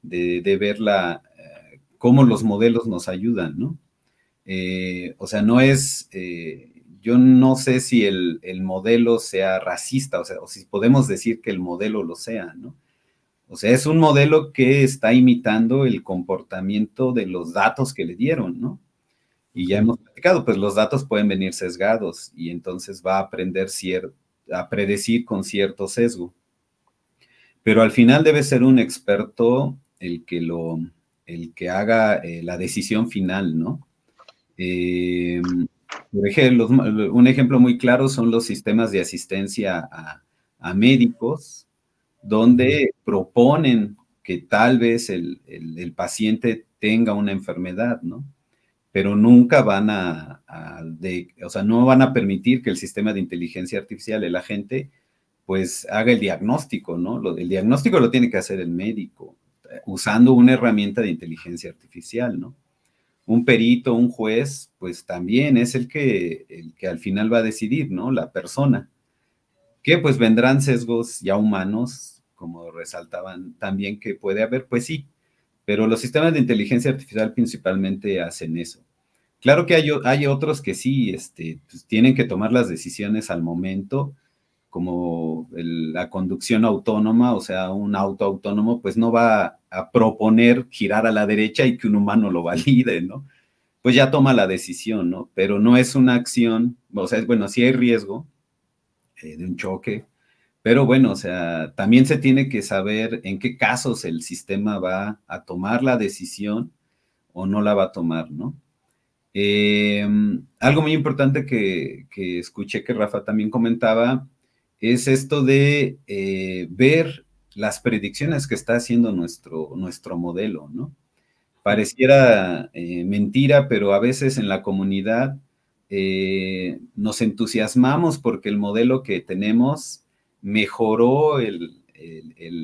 ver cómo los modelos nos ayudan, ¿no? O sea, no es, yo no sé si el modelo sea racista, o sea, o si podemos decir que el modelo lo sea, ¿no? O sea, es un modelo que está imitando el comportamiento de los datos que le dieron, ¿no? Y ya hemos platicado, pues los datos pueden venir sesgados y entonces va a aprender a predecir con cierto sesgo. Pero al final debe ser un experto el que haga la decisión final, ¿no? Por ejemplo, un ejemplo muy claro son los sistemas de asistencia a médicos, donde proponen que tal vez el paciente tenga una enfermedad, ¿no? Pero nunca van o sea, no van a permitir que el sistema de inteligencia artificial, el agente, pues haga el diagnóstico, ¿no? El diagnóstico lo tiene que hacer el médico, usando una herramienta de inteligencia artificial, ¿no? Un perito, un juez, pues también es el que al final va a decidir, ¿no? La persona. Que pues vendrán sesgos ya humanos, como resaltaban también que puede haber, pues sí, pero los sistemas de inteligencia artificial principalmente hacen eso. Claro que hay otros que sí, pues tienen que tomar las decisiones al momento, como la conducción autónoma, o sea, un auto autónomo, pues no va a proponer girar a la derecha y que un humano lo valide, ¿no? Pues ya toma la decisión, ¿no? Pero no es una acción, o sea, bueno, sí hay riesgo de un choque, pero bueno, o sea, también se tiene que saber en qué casos el sistema va a tomar la decisión o no la va a tomar, ¿no? Algo muy importante que escuché que Rafa también comentaba es esto de ver las predicciones que está haciendo nuestro modelo, ¿no? Pareciera mentira, pero a veces en la comunidad nos entusiasmamos porque el modelo que tenemos mejoró el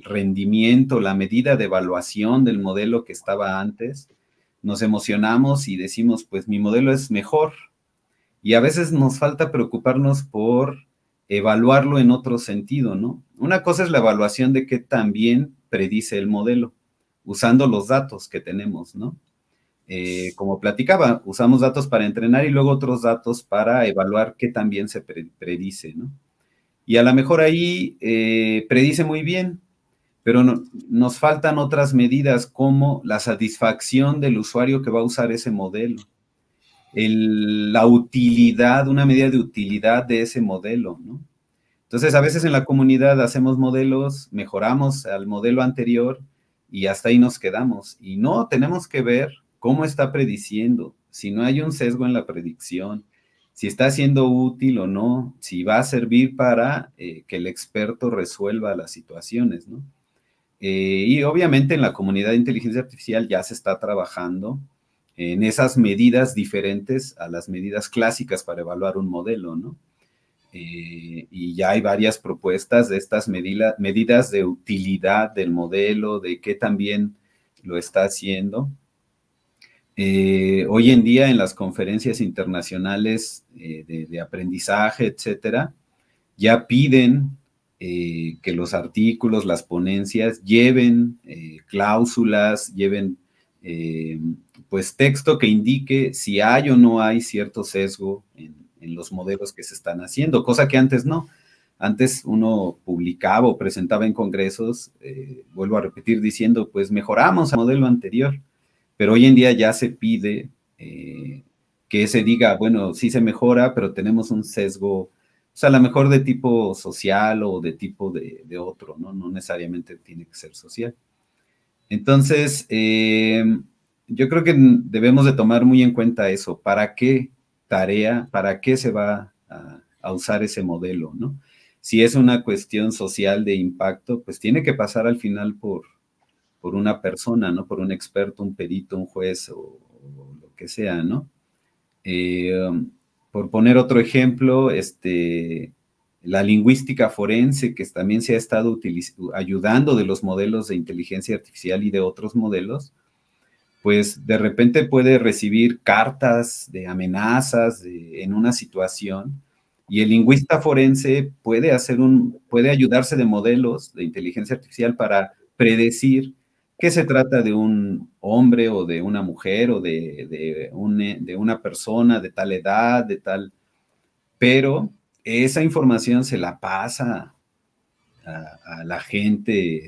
rendimiento, la medida de evaluación del modelo que estaba antes. Nos emocionamos y decimos, pues mi modelo es mejor. Y a veces nos falta preocuparnos por evaluarlo en otro sentido, ¿no? Una cosa es la evaluación de qué tan bien predice el modelo, usando los datos que tenemos, ¿no? Como platicaba, usamos datos para entrenar y luego otros datos para evaluar qué tan bien se predice, ¿no? Y a lo mejor ahí predice muy bien, pero nos faltan otras medidas como la satisfacción del usuario que va a usar ese modelo, la utilidad, una medida de utilidad de ese modelo, ¿no? Entonces, a veces en la comunidad hacemos modelos, mejoramos al modelo anterior y hasta ahí nos quedamos. Y no, tenemos que ver cómo está prediciendo, si no hay un sesgo en la predicción, si está siendo útil o no, si va a servir para que el experto resuelva las situaciones, ¿no? Y obviamente en la comunidad de inteligencia artificial ya se está trabajando en esas medidas diferentes a las medidas clásicas para evaluar un modelo, ¿no? Y ya hay varias propuestas de estas medidas de utilidad del modelo, de qué también lo está haciendo. Hoy en día en las conferencias internacionales de aprendizaje, etcétera, ya piden que los artículos, las ponencias lleven cláusulas, lleven pues texto que indique si hay o no hay cierto sesgo en los modelos que se están haciendo, cosa que antes no. Antes uno publicaba o presentaba en congresos, vuelvo a repetir diciendo, pues mejoramos el modelo anterior, pero hoy en día ya se pide que se diga, bueno, sí se mejora, pero tenemos un sesgo, o sea, a lo mejor de tipo social o de tipo de otro, ¿no? No necesariamente tiene que ser social. Entonces, yo creo que debemos de tomar muy en cuenta eso, para qué tarea, para qué se va a usar ese modelo, ¿no? Si es una cuestión social de impacto, pues tiene que pasar al final por una persona, ¿no? Por un experto, un perito, un juez o lo que sea, ¿no? Por poner otro ejemplo, la lingüística forense, que también se ha estado ayudando de los modelos de inteligencia artificial y de otros modelos, pues de repente puede recibir cartas de amenazas en una situación y el lingüista forense puede ayudarse de modelos de inteligencia artificial para predecir que se trata de un hombre o de una mujer o de una persona de tal edad, de tal, pero esa información se la pasa a la gente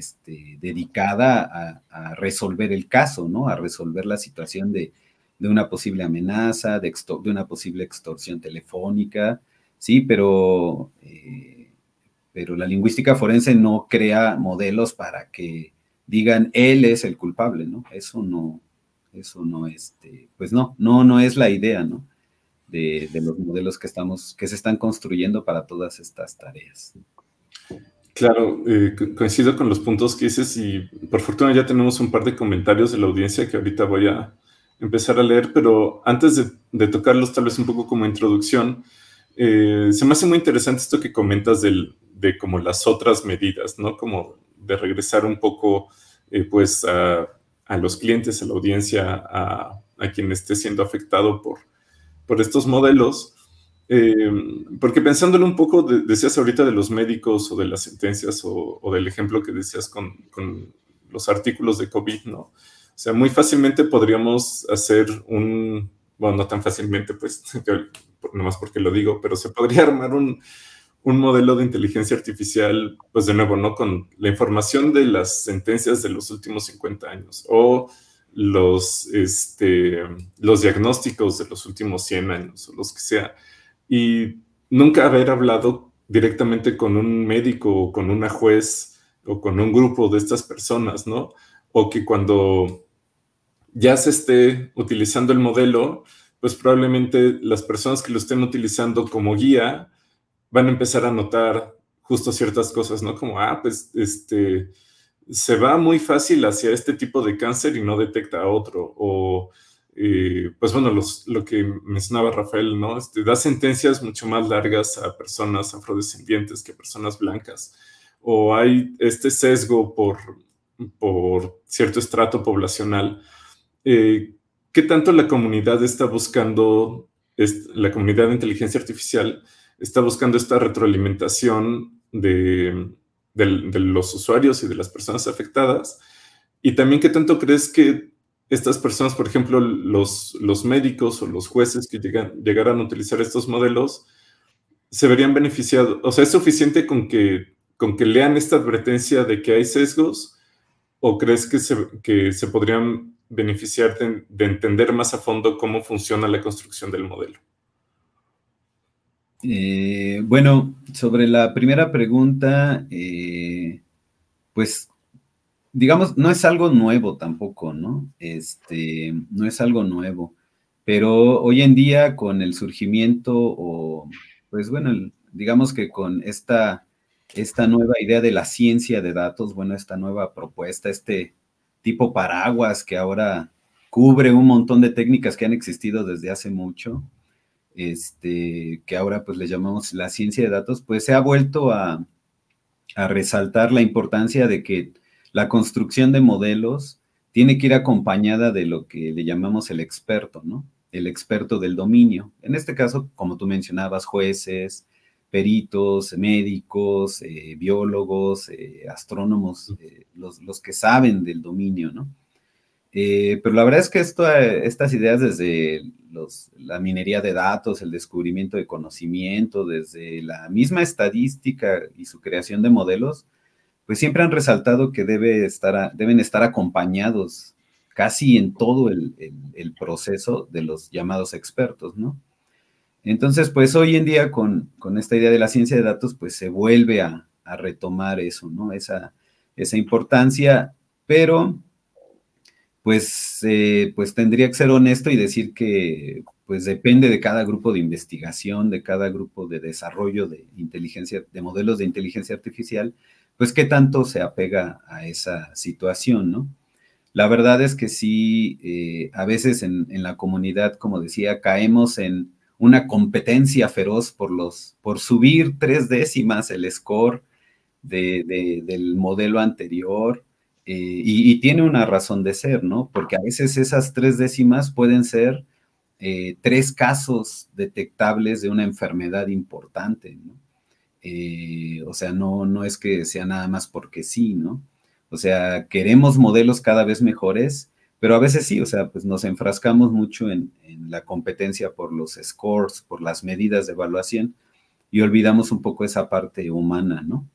dedicada a resolver el caso, ¿no? A resolver la situación de una posible amenaza, de una posible extorsión telefónica, sí, pero la lingüística forense no crea modelos para que digan él es el culpable, ¿no? Eso no, pues no es la idea, ¿no? De los modelos que se están construyendo para todas estas tareas. Claro, coincido con los puntos que dices y por fortuna ya tenemos un par de comentarios de la audiencia que ahorita voy a empezar a leer, pero antes de tocarlos tal vez un poco como introducción, se me hace muy interesante esto que comentas de como las otras medidas, ¿no? Como de regresar un poco pues a los clientes, a la audiencia, a quien esté siendo afectado por estos modelos. Porque pensándolo un poco, decías ahorita de los médicos o de las sentencias o del ejemplo que decías con los artículos de COVID, ¿no? O sea, muy fácilmente podríamos hacer bueno, no tan fácilmente, pues, nomás porque lo digo, pero se podría armar un modelo de inteligencia artificial, pues de nuevo, ¿no? Con la información de las sentencias de los últimos 50 años o los diagnósticos de los últimos 100 años o los que sea. Y nunca haber hablado directamente con un médico o con una juez o con un grupo de estas personas, ¿no? O que cuando ya se esté utilizando el modelo, pues probablemente las personas que lo estén utilizando como guía van a empezar a notar justo ciertas cosas, ¿no? Como, pues, se va muy fácil hacia este tipo de cáncer y no detecta otro. O, pues bueno, lo que mencionaba Rafael, ¿no? Da sentencias mucho más largas a personas afrodescendientes que a personas blancas. O hay este sesgo por cierto estrato poblacional. ¿Qué tanto la comunidad está buscando, la comunidad de inteligencia artificial está buscando esta retroalimentación de los usuarios y de las personas afectadas? Y también, ¿qué tanto crees que estas personas, por ejemplo, los médicos o los jueces que llegaran a utilizar estos modelos, se verían beneficiados? O sea, ¿es suficiente con que lean esta advertencia de que hay sesgos? ¿O crees que se podrían beneficiar de entender más a fondo cómo funciona la construcción del modelo? Bueno, sobre la primera pregunta, pues, digamos, no es algo nuevo tampoco, ¿no? No es algo nuevo, pero hoy en día con el surgimiento o, pues bueno, digamos que con esta nueva idea de la ciencia de datos, bueno, esta nueva propuesta, este tipo paraguas que ahora cubre un montón de técnicas que han existido desde hace mucho, que ahora pues le llamamos la ciencia de datos, pues se ha vuelto a resaltar la importancia de que la construcción de modelos tiene que ir acompañada de lo que le llamamos el experto, ¿no? El experto del dominio. En este caso, como tú mencionabas, jueces, peritos, médicos, biólogos, astrónomos, los que saben del dominio, ¿no? Pero la verdad es que estas ideas desde la minería de datos, el descubrimiento de conocimiento, desde la misma estadística y su creación de modelos, pues siempre han resaltado que deben estar acompañados casi en todo el proceso de los llamados expertos, ¿no? Entonces, pues hoy en día con esta idea de la ciencia de datos, pues se vuelve a retomar eso, ¿no? Esa importancia, pero pues tendría que ser honesto y decir que pues depende de cada grupo de investigación, de cada grupo de desarrollo de modelos de inteligencia artificial, pues qué tanto se apega a esa situación, ¿no? La verdad es que sí, a veces en la comunidad, como decía, caemos en una competencia feroz por subir 3 décimas el score del modelo anterior, y tiene una razón de ser, ¿no? Porque a veces esas 3 décimas pueden ser 3 casos detectables de una enfermedad importante, ¿no? O sea, no es que sea nada más porque sí, ¿no? O sea, queremos modelos cada vez mejores, pero a veces sí, o sea, pues nos enfrascamos mucho en la competencia por los scores, por las medidas de evaluación, y olvidamos un poco esa parte humana, ¿no?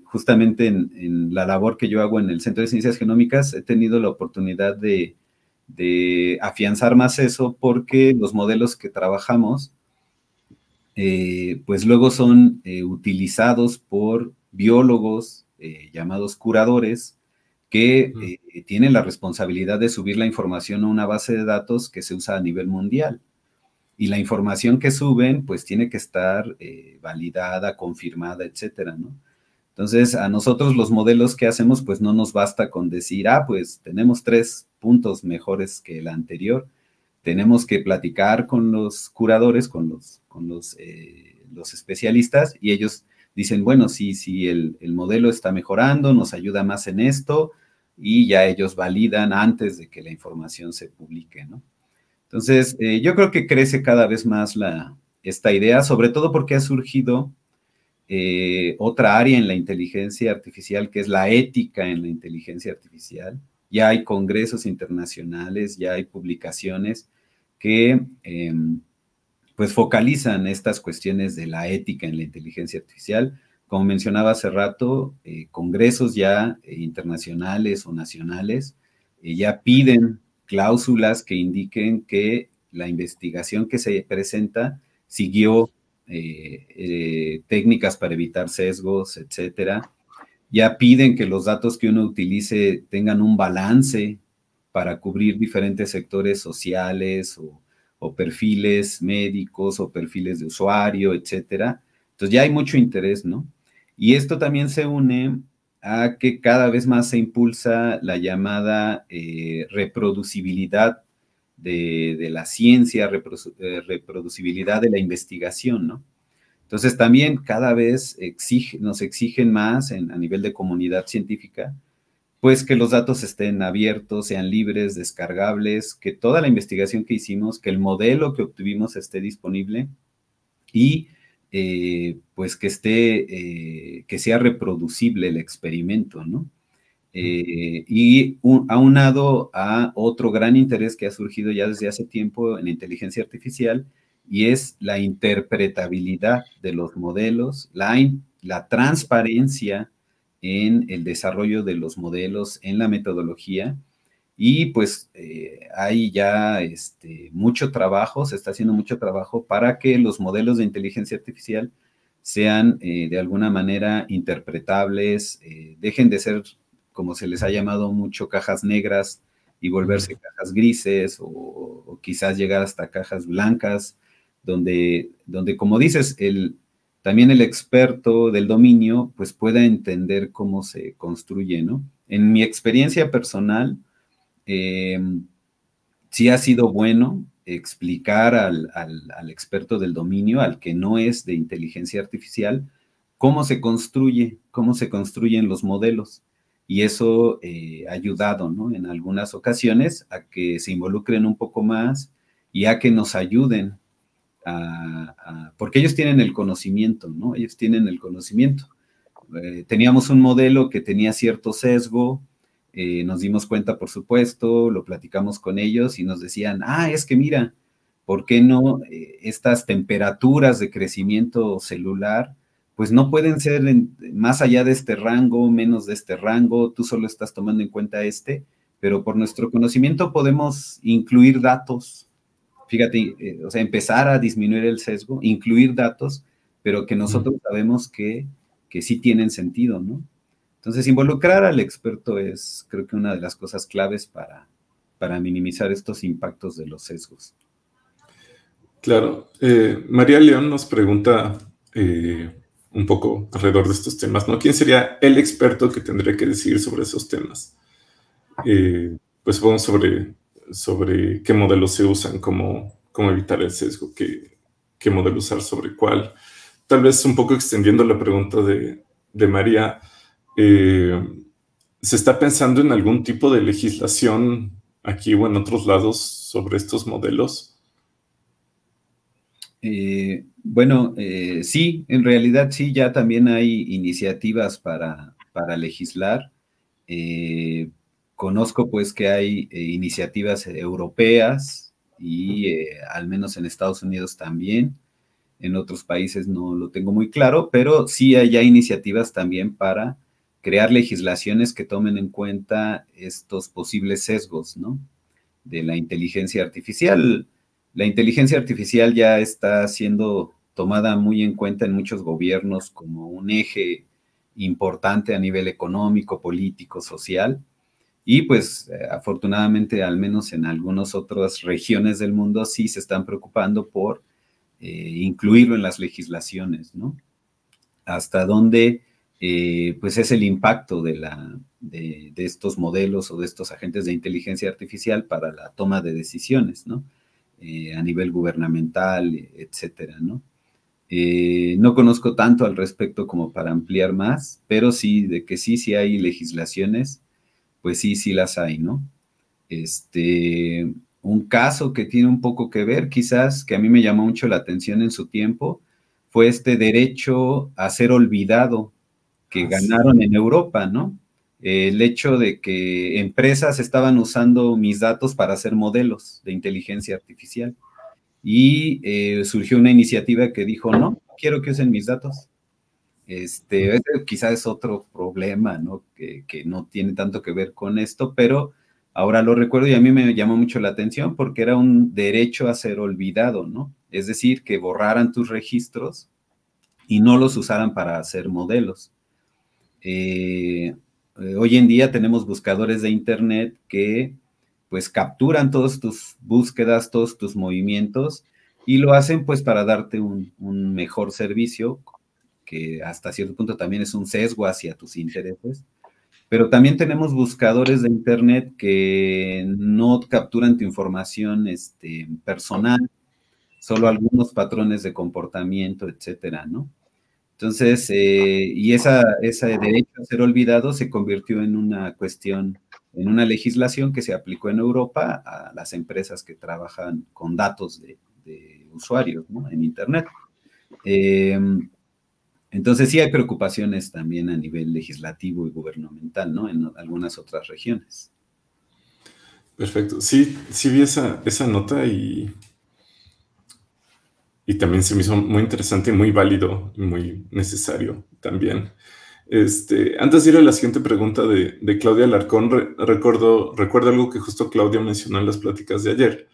Justamente en la labor que yo hago en el Centro de Ciencias Genómicas, he tenido la oportunidad de afianzar más eso, porque los modelos que trabajamos, pues luego son utilizados por biólogos llamados curadores, que tienen la responsabilidad de subir la información a una base de datos que se usa a nivel mundial. Y la información que suben, pues tiene que estar validada, confirmada, etcétera, ¿no? Entonces, a nosotros los modelos que hacemos, pues no nos basta con decir, pues tenemos 3 puntos mejores que el anterior. Tenemos que platicar con los curadores, con los especialistas, y ellos dicen, bueno, sí, el modelo está mejorando, nos ayuda más en esto, y ya ellos validan antes de que la información se publique, ¿no? Entonces, yo creo que crece cada vez más esta idea, sobre todo porque ha surgido otra área en la inteligencia artificial, que es la ética en la inteligencia artificial. Ya hay congresos internacionales, ya hay publicaciones que pues focalizan estas cuestiones de la ética en la inteligencia artificial. Como mencionaba hace rato, congresos ya internacionales o nacionales ya piden cláusulas que indiquen que la investigación que se presenta siguió técnicas para evitar sesgos, etcétera. Ya piden que los datos que uno utilice tengan un balance para cubrir diferentes sectores sociales o perfiles médicos o perfiles de usuario, etcétera. Entonces ya hay mucho interés, ¿no? Y esto también se une a que cada vez más se impulsa la llamada reproducibilidad de la ciencia, reproducibilidad de la investigación, ¿no? Entonces también cada vez nos exigen más a nivel de comunidad científica, pues que los datos estén abiertos, sean libres, descargables, que toda la investigación que hicimos, que el modelo que obtuvimos esté disponible y pues que que sea reproducible el experimento, ¿no? Y aunado a otro gran interés que ha surgido ya desde hace tiempo en la inteligencia artificial, y es la interpretabilidad de los modelos, la transparencia en el desarrollo de los modelos, en la metodología, y pues hay ya mucho trabajo, se está haciendo mucho trabajo para que los modelos de inteligencia artificial sean de alguna manera interpretables, dejen de ser, como se les ha llamado mucho, cajas negras y volverse cajas grises o quizás llegar hasta cajas blancas, donde como dices, también el experto del dominio pues pueda entender cómo se construye, ¿no? En mi experiencia personal, sí ha sido bueno explicar al experto del dominio, al que no es de inteligencia artificial, cómo se construyen los modelos. Y eso ha ayudado, ¿no? En algunas ocasiones a que se involucren un poco más y a que nos ayuden porque ellos tienen el conocimiento, ¿no? Ellos tienen el conocimiento. Teníamos un modelo que tenía cierto sesgo, nos dimos cuenta, por supuesto, lo platicamos con ellos y nos decían, es que mira, ¿por qué no estas temperaturas de crecimiento celular, pues no pueden ser más allá de este rango, menos de este rango, tú solo estás tomando en cuenta pero por nuestro conocimiento podemos incluir datos, fíjate, o sea, empezar a disminuir el sesgo, incluir datos, pero que nosotros sabemos que sí tienen sentido, ¿no? Entonces, involucrar al experto es, creo que una de las cosas claves para minimizar estos impactos de los sesgos. Claro. María León nos pregunta un poco alrededor de estos temas, ¿no? ¿Quién sería el experto que tendría que decidir sobre esos temas? Pues supongo sobre qué modelos se usan, cómo evitar el sesgo, qué modelo usar sobre cuál. Tal vez un poco extendiendo la pregunta de María, ¿se está pensando en algún tipo de legislación aquí o en otros lados sobre estos modelos? Bueno, sí, en realidad sí, ya también hay iniciativas para legislar. Conozco pues que hay iniciativas europeas y al menos en Estados Unidos también. En otros países no lo tengo muy claro, pero sí hay ya iniciativas también para crear legislaciones que tomen en cuenta estos posibles sesgos, ¿no? De la inteligencia artificial. La inteligencia artificial ya está siendo tomada muy en cuenta en muchos gobiernos como un eje importante a nivel económico, político, social. Y pues afortunadamente, al menos en algunas otras regiones del mundo, sí se están preocupando por incluirlo en las legislaciones, ¿no? Hasta dónde pues es el impacto de estos modelos o de estos agentes de inteligencia artificial para la toma de decisiones, ¿no? A nivel gubernamental, etcétera, ¿no? No conozco tanto al respecto como para ampliar más, pero sí, de que sí hay legislaciones, pues sí las hay, ¿no? Un caso que tiene un poco que ver, quizás, que a mí me llamó mucho la atención en su tiempo, fue este derecho a ser olvidado que ganaron en Europa, ¿no? el hecho de que empresas estaban usando mis datos para hacer modelos de inteligencia artificial. Y surgió una iniciativa que dijo, no, quiero que usen mis datos. Ese quizás es otro problema, ¿no? Que no tiene tanto que ver con esto, pero ahora lo recuerdo y a mí me llamó mucho la atención porque era un derecho a ser olvidado, ¿no? Es decir, que borraran tus registros y no los usaran para hacer modelos. Hoy en día tenemos buscadores de internet que pues capturan todas tus búsquedas, todos tus movimientos y lo hacen pues para darte un mejor servicio que hasta cierto punto también es un sesgo hacia tus intereses. Pero también tenemos buscadores de internet que no capturan tu información personal, solo algunos patrones de comportamiento, etcétera, ¿no? Entonces, y ese derecho a ser olvidado se convirtió en una cuestión, en una legislación que se aplicó en Europa a las empresas que trabajan con datos de usuarios, ¿no? En Internet. Entonces, sí hay preocupaciones también a nivel legislativo y gubernamental, ¿no? En algunas otras regiones. Perfecto. Sí, sí vi esa nota y también se me hizo muy interesante, muy válido y muy necesario también. Antes de ir a la siguiente pregunta de Claudia Alarcón, recuerdo algo que justo Claudia mencionó en las pláticas de ayer,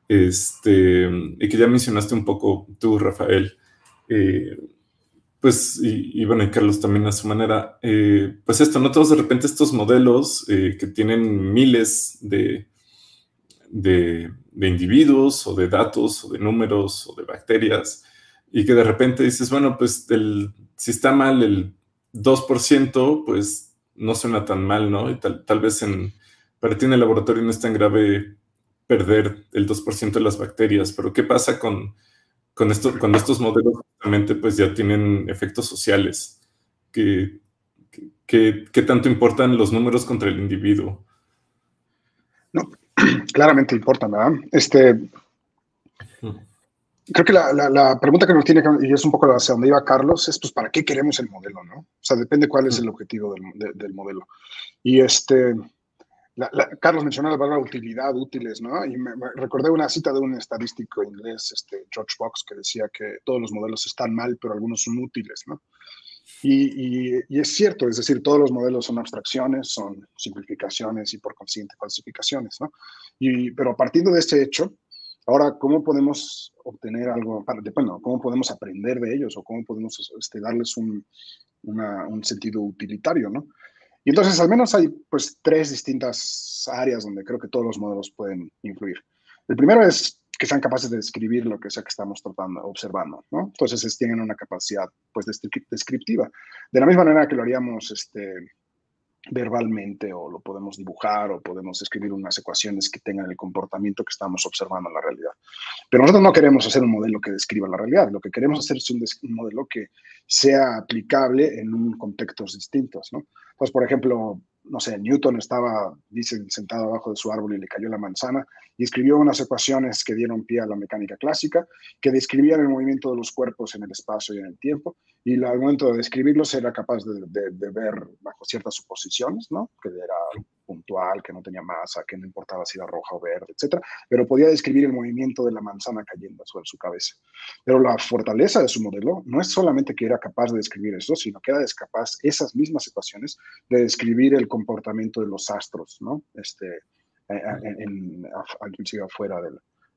y que ya mencionaste un poco tú, Rafael, pues, y bueno, y Carlos también a su manera, pues esto, ¿no? Todos de repente estos modelos que tienen miles de individuos o de datos o de números o de bacterias y que de repente dices, bueno, pues si está mal el 2%, pues no suena tan mal, ¿no? Y tal vez para ti en el laboratorio no es tan grave perder el 2% de las bacterias, pero ¿qué pasa cuando estos modelos justamente pues ya tienen efectos sociales? ¿Qué tanto importan los números contra el individuo? No, claramente importan, ¿verdad? Creo que la pregunta que nos tiene que, y es un poco hacia donde iba Carlos, es pues ¿para qué queremos el modelo, no? O sea, depende cuál es el objetivo del modelo. Y Carlos mencionó la palabra utilidad, útiles, ¿no? Y me recordé una cita de un estadístico inglés, George Box, que decía que todos los modelos están mal, pero algunos son útiles, ¿no? Y es cierto, es decir, todos los modelos son abstracciones, son simplificaciones y por consiguiente falsificaciones, ¿no? Pero partiendo de este hecho, ahora, ¿cómo podemos obtener algo? Bueno, ¿cómo podemos aprender de ellos o cómo podemos darles un sentido utilitario, ¿no? Y entonces, al menos hay pues 3 distintas áreas donde creo que todos los modelos pueden influir. El primero es que sean capaces de describir lo que sea que estamos observando, ¿no? Entonces, tienen una capacidad pues descriptiva. De la misma manera que lo haríamos verbalmente, o lo podemos dibujar, o podemos escribir unas ecuaciones que tengan el comportamiento que estamos observando en la realidad. Pero nosotros no queremos hacer un modelo que describa la realidad. Lo que queremos hacer es un modelo que sea aplicable en contextos distintos, ¿no? Pues, por ejemplo, no sé, Newton estaba, dicen, sentado abajo de su árbol y le cayó la manzana y escribió unas ecuaciones que dieron pie a la mecánica clásica, que describían el movimiento de los cuerpos en el espacio y en el tiempo, y al momento de describirlos era capaz de ver bajo ciertas suposiciones, ¿no? Que era puntual, que no tenía masa, que no importaba si era roja o verde, etcétera, pero podía describir el movimiento de la manzana cayendo sobre su cabeza. Pero la fortaleza de su modelo no es solamente que era capaz de describir eso, sino que era capaz, esas mismas ecuaciones, de describir el comportamiento de los astros, ¿no? Inclusive afuera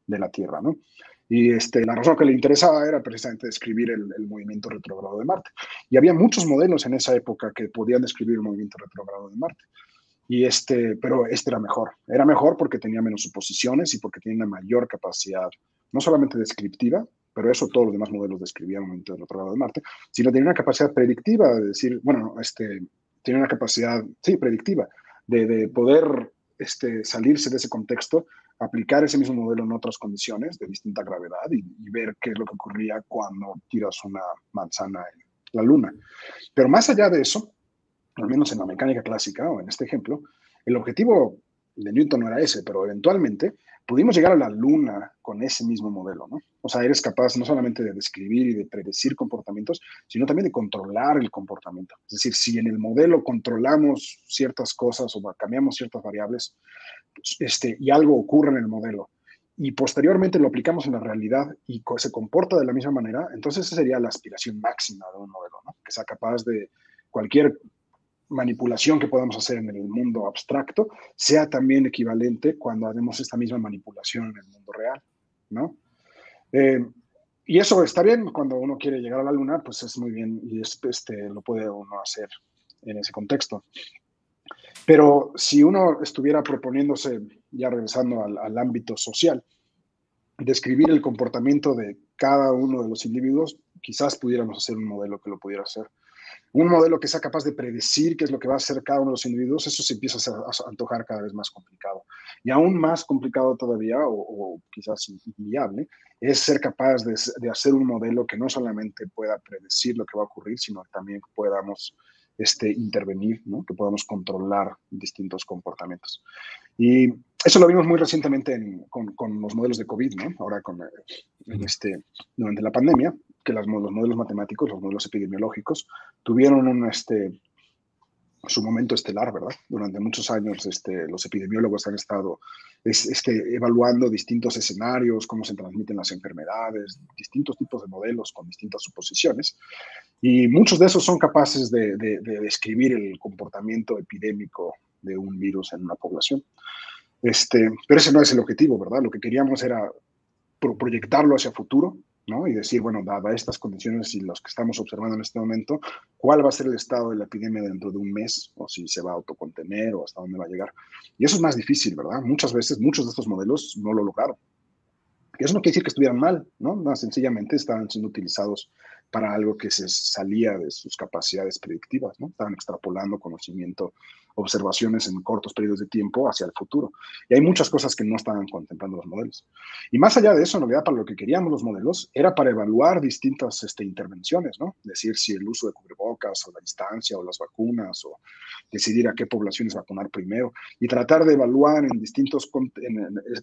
de la Tierra, ¿no? Y la razón que le interesaba era precisamente describir el movimiento retrógrado de Marte. Y había muchos modelos en esa época que podían describir el movimiento retrógrado de Marte. Pero era mejor. Era mejor porque tenía menos suposiciones y porque tenía una mayor capacidad, no solamente descriptiva, pero eso todos los demás modelos describían el movimiento retrógrado de Marte, sino tenía una capacidad predictiva de decir, bueno, tiene una capacidad, sí, predictiva, de poder salirse de ese contexto, aplicar ese mismo modelo en otras condiciones de distinta gravedad y ver qué es lo que ocurría cuando tiras una manzana en la Luna. Pero más allá de eso, al menos en la mecánica clásica o en este ejemplo, el objetivo Newton no era ese, pero eventualmente pudimos llegar a la Luna con ese mismo modelo, ¿no? O sea, eres capaz no solamente de describir y de predecir comportamientos, sino también de controlar el comportamiento. Es decir, si en el modelo controlamos ciertas cosas o cambiamos ciertas variables, y algo ocurre en el modelo, y posteriormente lo aplicamos en la realidad y se comporta de la misma manera, entonces esa sería la aspiración máxima de un modelo, ¿no? Que sea capaz de cualquier manipulación que podamos hacer en el mundo abstracto sea también equivalente cuando hacemos esta misma manipulación en el mundo real, ¿no? Y eso está bien cuando uno quiere llegar a la Luna, pues es muy bien y lo puede uno hacer en ese contexto. Pero si uno estuviera proponiéndose, ya regresando al ámbito social, describir el comportamiento de cada uno de los individuos, quizás pudiéramos hacer un modelo que lo pudiera hacer. Un modelo que sea capaz de predecir qué es lo que va a hacer cada uno de los individuos, eso se empieza a antojar cada vez más complicado. Y aún más complicado todavía, o quizás inviable, es ser capaz de hacer un modelo que no solamente pueda predecir lo que va a ocurrir, sino que también podamos intervenir, ¿no? Que podamos controlar distintos comportamientos. Y eso lo vimos muy recientemente con los modelos de COVID, ¿no? Ahora durante la pandemia, que los modelos matemáticos, los modelos epidemiológicos, tuvieron su momento estelar, ¿verdad? Durante muchos años los epidemiólogos han estado evaluando distintos escenarios, cómo se transmiten las enfermedades, distintos tipos de modelos con distintas suposiciones, y muchos de esos son capaces de describir el comportamiento epidémico de un virus en una población. Pero ese no es el objetivo, ¿verdad? Lo que queríamos era proyectarlo hacia futuro, ¿no? Y decir, bueno, dadas estas condiciones y los que estamos observando en este momento, ¿cuál va a ser el estado de la epidemia dentro de un mes? O si se va a autocontener o hasta dónde va a llegar. Y eso es más difícil, ¿verdad? Muchas veces, muchos de estos modelos no lo lograron. Y eso no quiere decir que estuvieran mal, ¿no? Más sencillamente estaban siendo utilizados para algo que se salía de sus capacidades predictivas, ¿no? Estaban extrapolando conocimiento, observaciones en cortos periodos de tiempo hacia el futuro. Y hay muchas cosas que no estaban contemplando los modelos. Y más allá de eso, en realidad, para lo que queríamos los modelos, era para evaluar distintas intervenciones, ¿no? Es decir, si el uso de cubrebocas, o la distancia, o las vacunas, o decidir a qué poblaciones vacunar primero, y tratar de evaluar en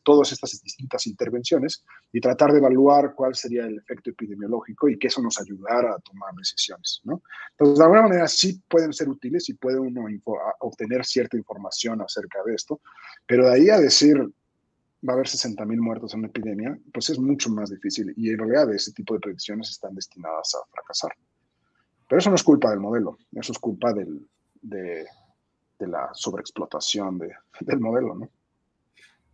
todas estas distintas intervenciones, y tratar de evaluar cuál sería el efecto epidemiológico y que eso nos ayudara a tomar decisiones, ¿no? Entonces, de alguna manera sí pueden ser útiles y puede uno obtener cierta información acerca de esto, pero de ahí a decir va a haber 60,000 muertos en una epidemia, pues es mucho más difícil y en realidad ese tipo de predicciones están destinadas a fracasar. Pero eso no es culpa del modelo, eso es culpa de la sobreexplotación del modelo, ¿no?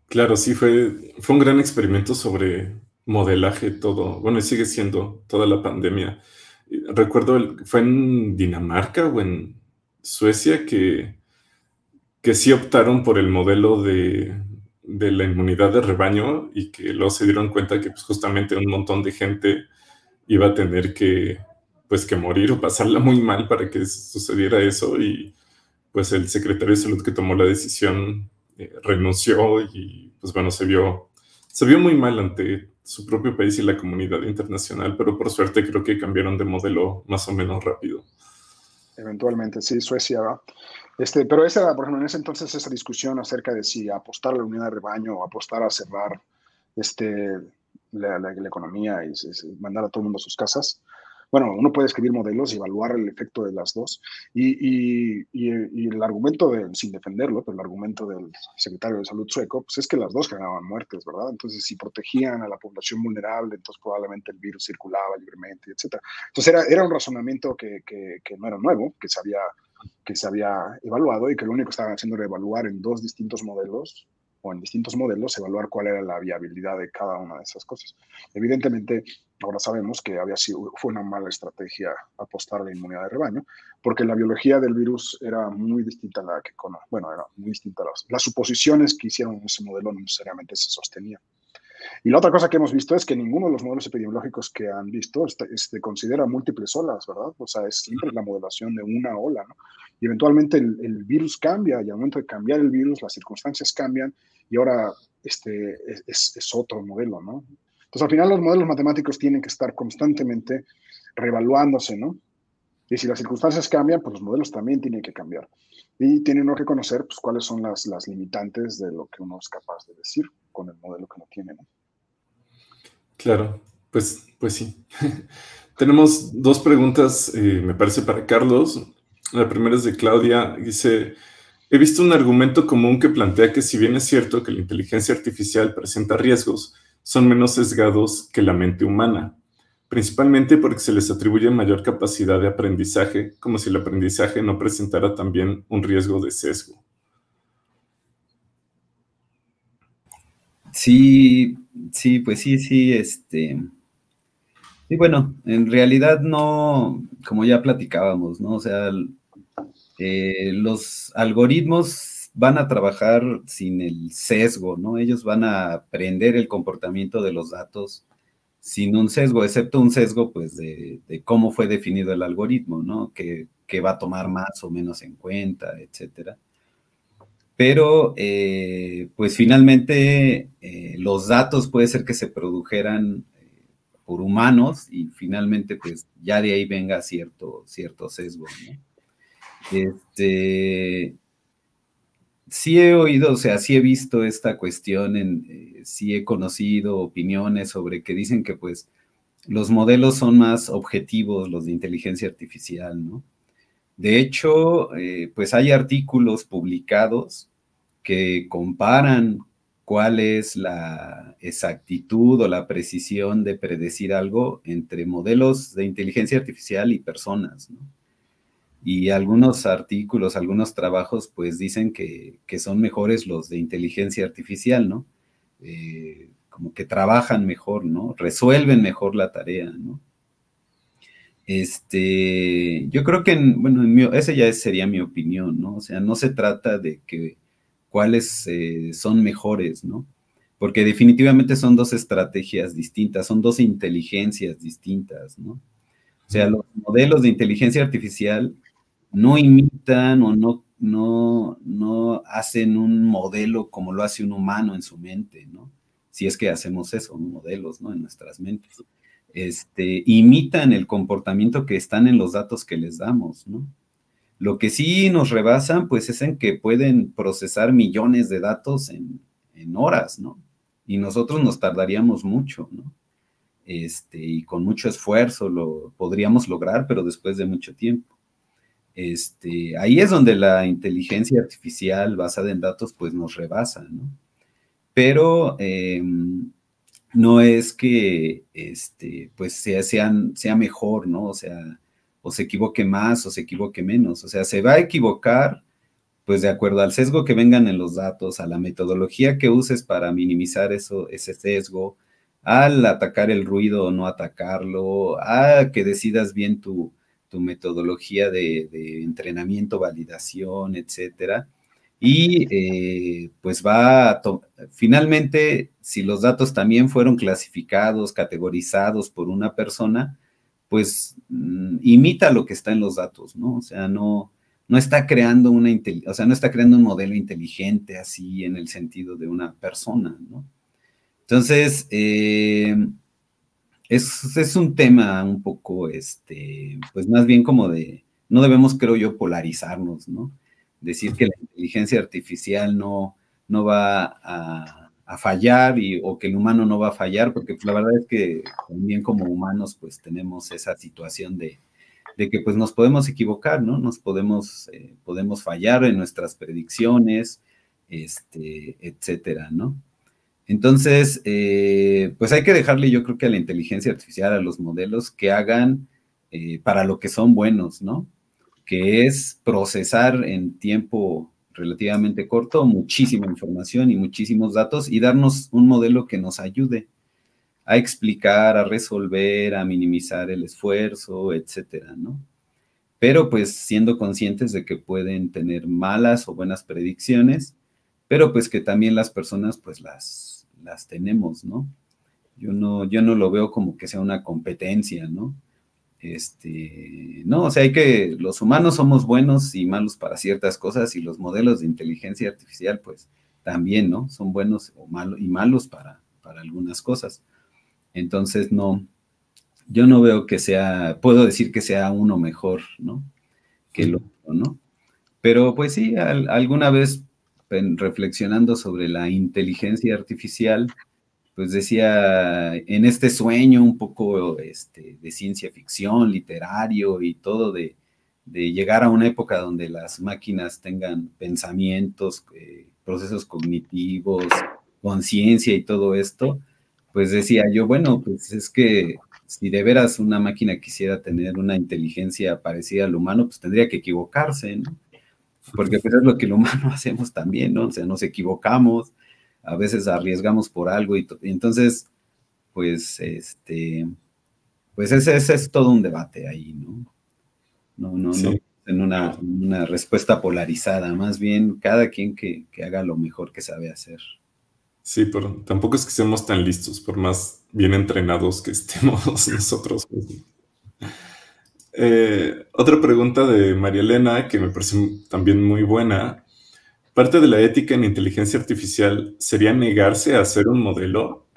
Claro, sí, fue un gran experimento sobre modelaje todo, bueno, y sigue siendo toda la pandemia. Recuerdo, fue en Dinamarca o en Suecia que sí optaron por el modelo de la inmunidad de rebaño y que luego se dieron cuenta que pues, justamente un montón de gente iba a tener que morir o pasarla muy mal para que sucediera eso, y pues el secretario de Salud que tomó la decisión renunció y pues bueno, se vio muy mal ante su propio país y la comunidad internacional, pero por suerte creo que cambiaron de modelo más o menos rápido. Eventualmente, sí, Suecia va. Pero esa era, por ejemplo, en ese entonces esa discusión acerca de si apostar a la unidad de rebaño o apostar a cerrar la economía y mandar a todo el mundo a sus casas. Bueno, uno puede escribir modelos y evaluar el efecto de las dos. Y el argumento, sin defenderlo, pero el argumento del secretario de Salud sueco, pues es que las dos generaban muertes, ¿verdad? Entonces, si protegían a la población vulnerable, entonces probablemente el virus circulaba libremente, etc. Entonces, era un razonamiento que no era nuevo, que se había evaluado y que lo único que estaban haciendo era evaluar en dos distintos modelos o en distintos modelos, evaluar cuál era la viabilidad de cada una de esas cosas. Evidentemente, ahora sabemos que fue una mala estrategia apostar a la inmunidad de rebaño, porque la biología del virus era muy distinta a la que era muy distinta a las suposiciones que hicieron en ese modelo no necesariamente se sostenían. Y la otra cosa que hemos visto es que ninguno de los modelos epidemiológicos que han visto considera múltiples olas, ¿verdad? O sea, es siempre la modelación de una ola, ¿no? Y eventualmente el virus cambia, y al momento de cambiar el virus, las circunstancias cambian, y ahora es otro modelo, ¿no? Entonces, al final los modelos matemáticos tienen que estar constantemente reevaluándose, ¿no? Y si las circunstancias cambian, pues los modelos también tienen que cambiar. Y tiene uno que conocer pues, cuáles son las limitantes de lo que uno es capaz de decir con el modelo que uno tiene, ¿no? Claro, pues sí. Tenemos dos preguntas, me parece, para Carlos. La primera es de Claudia. Dice, he visto un argumento común que plantea que si bien es cierto que la inteligencia artificial presenta riesgos, son menos sesgados que la mente humana, principalmente porque se les atribuye mayor capacidad de aprendizaje, como si el aprendizaje no presentara también un riesgo de sesgo. Sí, pues sí, y bueno, en realidad no, como ya platicábamos, ¿no? O sea, los algoritmos van a trabajar sin el sesgo, ¿no? Ellos van a aprender el comportamiento de los datos sin un sesgo, excepto un sesgo, pues, de cómo fue definido el algoritmo, ¿no? Que va a tomar más o menos en cuenta, etcétera. Pero, pues, finalmente, los datos puede ser que se produjeran por humanos y finalmente, pues, ya de ahí venga cierto sesgo, ¿no? Sí he oído, o sea, sí he visto esta cuestión, sí he conocido opiniones sobre que dicen que pues los modelos son más objetivos, los de inteligencia artificial, ¿no? De hecho, pues hay artículos publicados que comparan cuál es la exactitud o la precisión de predecir algo entre modelos de inteligencia artificial y personas, ¿no? Y algunos artículos, algunos trabajos, pues dicen que son mejores los de inteligencia artificial, ¿no? Como que trabajan mejor, ¿no? Resuelven mejor la tarea, ¿no? Yo creo que, bueno, esa ya sería mi opinión, ¿no? O sea, no se trata de que cuáles son mejores, ¿no? Porque definitivamente son dos estrategias distintas, son dos inteligencias distintas, ¿no? O sea, los modelos de inteligencia artificial no imitan o no hacen un modelo como lo hace un humano en su mente, ¿no? Si es que hacemos eso, modelos, ¿no? En nuestras mentes. Imitan el comportamiento que están en los datos que les damos, ¿no? Lo que sí nos rebasan, pues, es en que pueden procesar millones de datos en horas, ¿no? Y nosotros nos tardaríamos mucho, ¿no? Y con mucho esfuerzo lo podríamos lograr, pero después de mucho tiempo. Ahí es donde la inteligencia artificial basada en datos, pues, nos rebasa, ¿no? Pero no es que, pues, sea mejor, ¿no? O sea, o se equivoque más o se equivoque menos. O sea, se va a equivocar, pues, de acuerdo al sesgo que vengan en los datos, a la metodología que uses para minimizar ese sesgo, al atacar el ruido o no atacarlo, a que decidas bien tu metodología de entrenamiento, validación, etcétera. Y pues finalmente, si los datos también fueron clasificados, categorizados por una persona, pues imita lo que está en los datos, ¿no? O sea, no está creando no está creando un modelo inteligente así en el sentido de una persona, ¿no? Entonces, es un tema un poco, pues más bien como no debemos, creo yo, polarizarnos, ¿no? Decir que la inteligencia artificial no va a fallar o que el humano no va a fallar, porque la verdad es que también como humanos, pues tenemos esa situación de que pues nos podemos equivocar, ¿no? Podemos fallar en nuestras predicciones, etcétera, ¿no? Entonces, pues hay que dejarle, yo creo que a la inteligencia artificial, a los modelos, que hagan para lo que son buenos, ¿no? Que es procesar en tiempo relativamente corto muchísima información y muchísimos datos y darnos un modelo que nos ayude a explicar, a resolver, a minimizar el esfuerzo, etcétera, ¿no? Pero pues siendo conscientes de que pueden tener malas o buenas predicciones, pero pues que también las personas pues las tenemos, ¿no? Yo no lo veo como que sea una competencia, ¿no? No, o sea, los humanos somos buenos y malos para ciertas cosas y los modelos de inteligencia artificial, pues, también, ¿no? Son buenos y malos para algunas cosas. Entonces, yo no veo que sea, puedo decir que sea uno mejor, ¿no? Que el otro, ¿no? Pero pues sí, alguna vez reflexionando sobre la inteligencia artificial, pues decía, en este sueño un poco de ciencia ficción, literario y todo, de llegar a una época donde las máquinas tengan pensamientos, procesos cognitivos, conciencia y todo esto, pues decía yo, bueno, pues es que si de veras una máquina quisiera tener una inteligencia parecida al humano, pues tendría que equivocarse, ¿no? Porque pues es lo que el humano hacemos también, ¿no? O sea, nos equivocamos, a veces arriesgamos por algo y entonces, pues, pues ese es todo un debate ahí, ¿no? No Sí. en una respuesta polarizada, más bien cada quien que haga lo mejor que sabe hacer. Sí, pero tampoco es que seamos tan listos, por más bien entrenados que estemos nosotros mismos. Otra pregunta de María Elena, que me parece también muy buena. ¿Parte de la ética en inteligencia artificial sería negarse a hacer un modelo?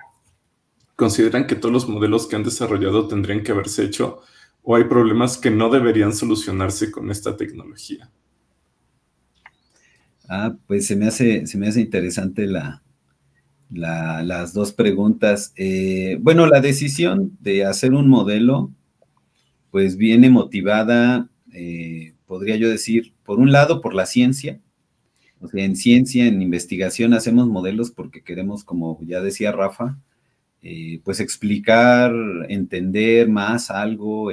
¿Consideran que todos los modelos que han desarrollado tendrían que haberse hecho o hay problemas que no deberían solucionarse con esta tecnología? Pues se me hace interesante las dos preguntas. Bueno, la decisión de hacer un modelo, pues viene motivada, podría yo decir, por un lado, por la ciencia. O sea, en ciencia, en investigación, hacemos modelos porque queremos, como ya decía Rafa, pues explicar, entender más algo,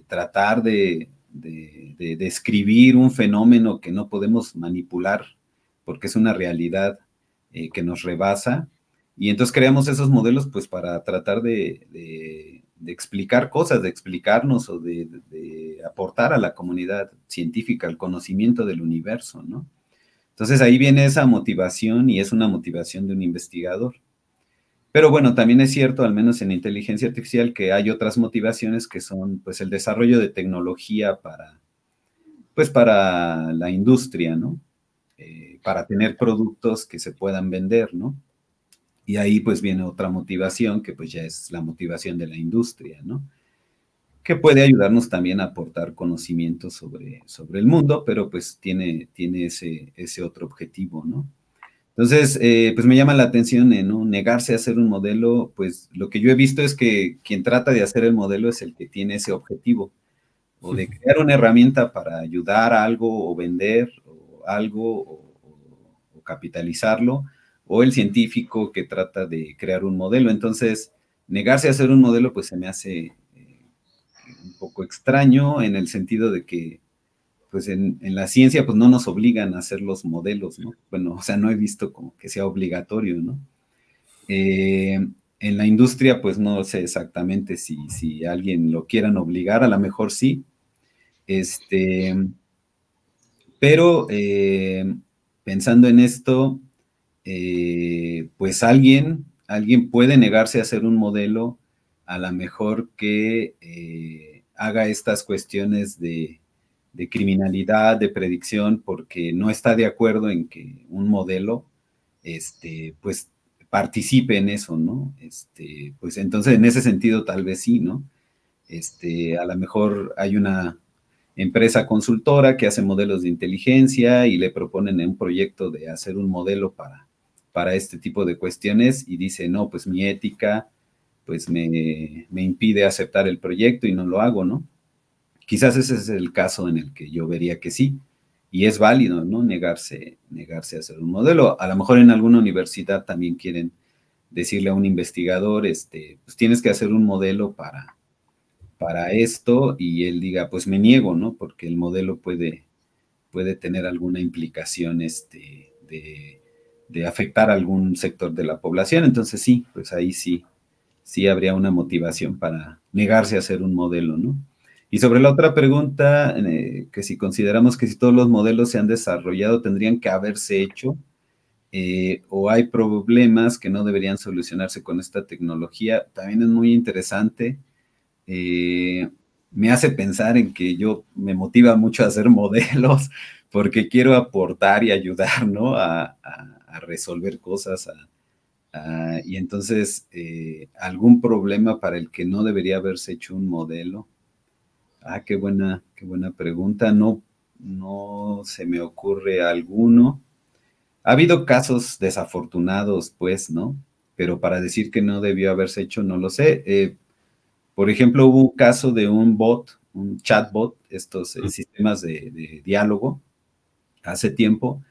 tratar de describir un fenómeno que no podemos manipular porque es una realidad que nos rebasa. Y entonces creamos esos modelos pues para tratar de explicar cosas, de explicarnos o de aportar a la comunidad científica el conocimiento del universo, ¿no? Entonces ahí viene esa motivación y es una motivación de un investigador. Pero bueno, también es cierto, al menos en inteligencia artificial, que hay otras motivaciones que son pues el desarrollo de tecnología para la industria, ¿no? Para tener productos que se puedan vender, ¿no? Y ahí pues viene otra motivación que pues ya es la motivación de la industria, ¿no? Que puede ayudarnos también a aportar conocimiento sobre el mundo, pero pues tiene ese otro objetivo, ¿no? Entonces, pues me llama la atención, ¿no? Negarse a hacer un modelo, pues lo que yo he visto es que quien trata de hacer el modelo es el que tiene ese objetivo, o de crear una herramienta para ayudar a algo o vender o algo o capitalizarlo, o el científico que trata de crear un modelo. Entonces, negarse a hacer un modelo, pues se me hace un poco extraño en el sentido de que pues en la ciencia pues no nos obligan a hacer los modelos, ¿no? Bueno, o sea, no he visto como que sea obligatorio, ¿no? En la industria pues no sé exactamente si alguien lo quieran obligar, a lo mejor sí, pero pensando en esto, pues alguien puede negarse a hacer un modelo, a lo mejor que haga estas cuestiones de criminalidad, de predicción, porque no está de acuerdo en que un modelo, pues participe en eso, ¿no? Pues entonces en ese sentido tal vez sí, ¿no? A lo mejor hay una empresa consultora que hace modelos de inteligencia y le proponen un proyecto de hacer un modelo para este tipo de cuestiones y dice, no, pues mi ética pues me impide aceptar el proyecto y no lo hago, ¿no? Quizás ese es el caso en el que yo vería que sí, y es válido, ¿no? Negarse a hacer un modelo. A lo mejor en alguna universidad también quieren decirle a un investigador, pues tienes que hacer un modelo para esto, y él diga, pues me niego, ¿no? Porque el modelo puede tener alguna implicación, de afectar a algún sector de la población. Entonces sí, pues ahí sí habría una motivación para negarse a hacer un modelo, ¿no? Y sobre la otra pregunta, que si consideramos que si todos los modelos se han desarrollado tendrían que haberse hecho, o hay problemas que no deberían solucionarse con esta tecnología, también es muy interesante. Me hace pensar en que me motiva mucho a hacer modelos porque quiero aportar y ayudar, ¿no? A resolver cosas, Y entonces, ¿algún problema para el que no debería haberse hecho un modelo? Qué buena pregunta. No se me ocurre alguno. Ha habido casos desafortunados, pues, ¿no? Pero para decir que no debió haberse hecho, no lo sé. Por ejemplo, hubo un caso de un bot, un chatbot, estos sistemas de diálogo, hace tiempo,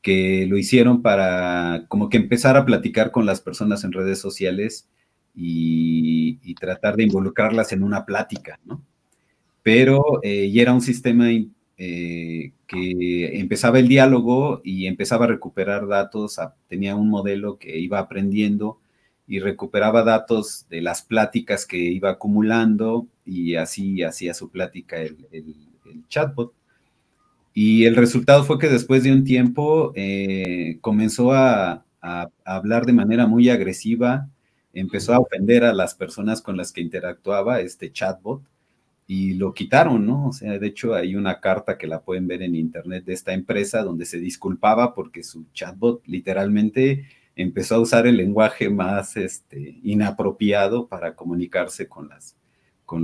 que lo hicieron para como que empezar a platicar con las personas en redes sociales y tratar de involucrarlas en una plática, ¿no? Pero y era un sistema que empezaba el diálogo y empezaba a recuperar datos, tenía un modelo que iba aprendiendo y recuperaba datos de las pláticas que iba acumulando y así hacía su plática el chatbot. Y el resultado fue que después de un tiempo comenzó a hablar de manera muy agresiva, empezó a ofender a las personas con las que interactuaba este chatbot y lo quitaron, ¿no? O sea, de hecho hay una carta que la pueden ver en internet de esta empresa donde se disculpaba porque su chatbot literalmente empezó a usar el lenguaje más inapropiado para comunicarse con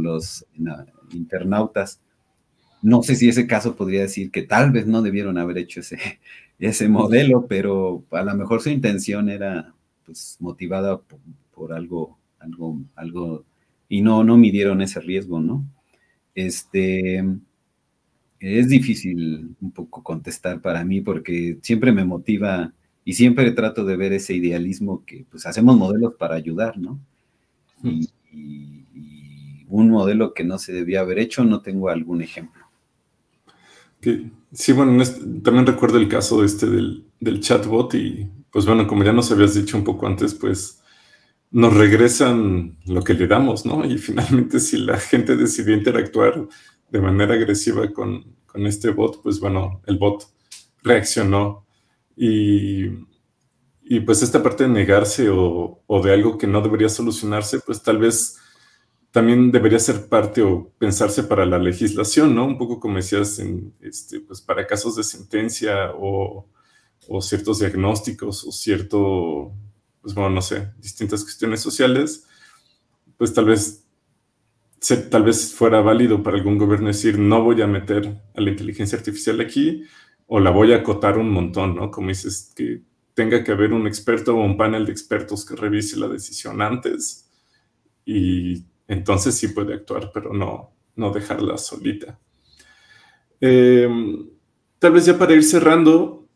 los internautas. No sé si ese caso podría decir que tal vez no debieron haber hecho ese modelo, pero a lo mejor su intención era pues motivada por algo y no midieron ese riesgo, ¿no? Es difícil un poco contestar para mí porque siempre me motiva y siempre trato de ver ese idealismo que pues hacemos modelos para ayudar, ¿no? Y un modelo que no se debía haber hecho, no tengo algún ejemplo. Sí, bueno, también recuerdo el caso del chatbot y pues bueno, como ya nos habías dicho un poco antes, pues nos regresan lo que le damos, ¿no? Y finalmente si la gente decidió interactuar de manera agresiva con este bot, pues bueno, el bot reaccionó y pues esta parte de negarse o de algo que no debería solucionarse, pues tal vez también debería ser parte o pensarse para la legislación, ¿no? Un poco como decías, pues para casos de sentencia o ciertos diagnósticos o pues bueno, no sé, distintas cuestiones sociales, pues tal vez fuera válido para algún gobierno decir, no voy a meter a la inteligencia artificial aquí o la voy a acotar un montón, ¿no? Como dices, que tenga que haber un experto o un panel de expertos que revise la decisión antes y entonces sí puede actuar, pero no dejarla solita. Tal vez ya para ir cerrando,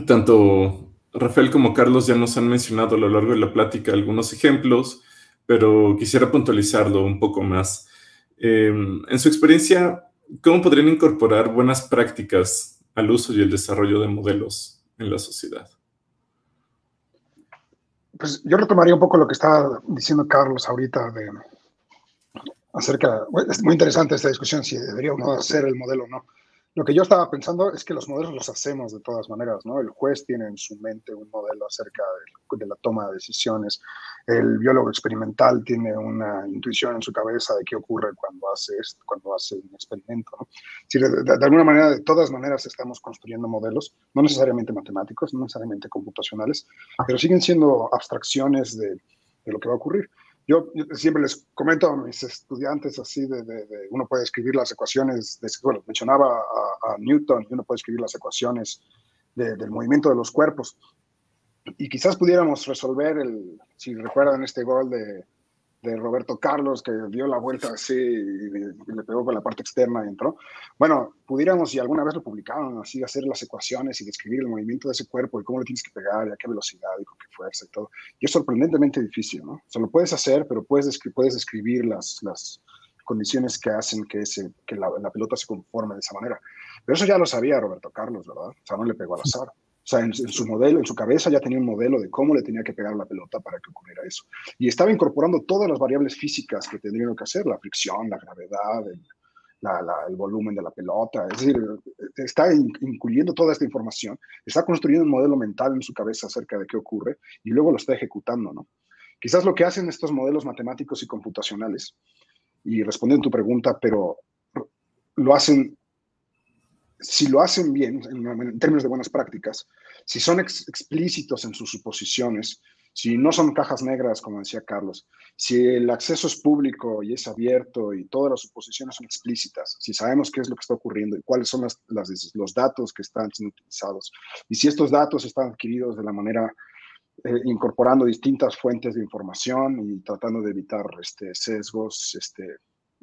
tanto Rafael como Carlos ya nos han mencionado a lo largo de la plática algunos ejemplos, pero quisiera puntualizarlo un poco más. En su experiencia, ¿cómo podrían incorporar buenas prácticas al uso y el desarrollo de modelos en la sociedad? Pues yo retomaría un poco lo que estaba diciendo Carlos ahorita es muy interesante esta discusión si debería o no hacer el modelo o no. Lo que yo estaba pensando es que los modelos los hacemos de todas maneras, ¿no? El juez tiene en su mente un modelo acerca de la toma de decisiones. El biólogo experimental tiene una intuición en su cabeza de qué ocurre cuando hace un experimento, ¿no? Si de alguna manera, de todas maneras, estamos construyendo modelos, no necesariamente matemáticos, no necesariamente computacionales, pero siguen siendo abstracciones de lo que va a ocurrir. Yo siempre les comento a mis estudiantes así uno puede escribir las ecuaciones, bueno, mencionaba a Newton, y uno puede escribir las ecuaciones del movimiento de los cuerpos. Y quizás pudiéramos resolver si recuerdan este gol de Roberto Carlos, que dio la vuelta así y le pegó con la parte externa y entró. Bueno, pudiéramos, y alguna vez lo publicaron, así hacer las ecuaciones y describir el movimiento de ese cuerpo y cómo le tienes que pegar y a qué velocidad y con qué fuerza y todo. Y es sorprendentemente difícil, ¿no? O sea, lo puedes hacer, pero puedes describir las condiciones que hacen que la pelota se conforme de esa manera. Pero eso ya lo sabía Roberto Carlos, ¿verdad? O sea, no le pegó al azar. O sea, en su modelo, en su cabeza ya tenía un modelo de cómo le tenía que pegar la pelota para que ocurriera eso. Y estaba incorporando todas las variables físicas que tendrían que hacer, la fricción, la gravedad, el volumen de la pelota. Es decir, está incluyendo toda esta información, está construyendo un modelo mental en su cabeza acerca de qué ocurre y luego lo está ejecutando, ¿no? Quizás lo que hacen estos modelos matemáticos y computacionales, y respondiendo a tu pregunta, pero si lo hacen bien, en términos de buenas prácticas, si son explícitos en sus suposiciones, si no son cajas negras, como decía Carlos, si el acceso es público y es abierto y todas las suposiciones son explícitas, si sabemos qué es lo que está ocurriendo y cuáles son los datos que están siendo utilizados, y si estos datos están adquiridos de la manera incorporando distintas fuentes de información y tratando de evitar sesgos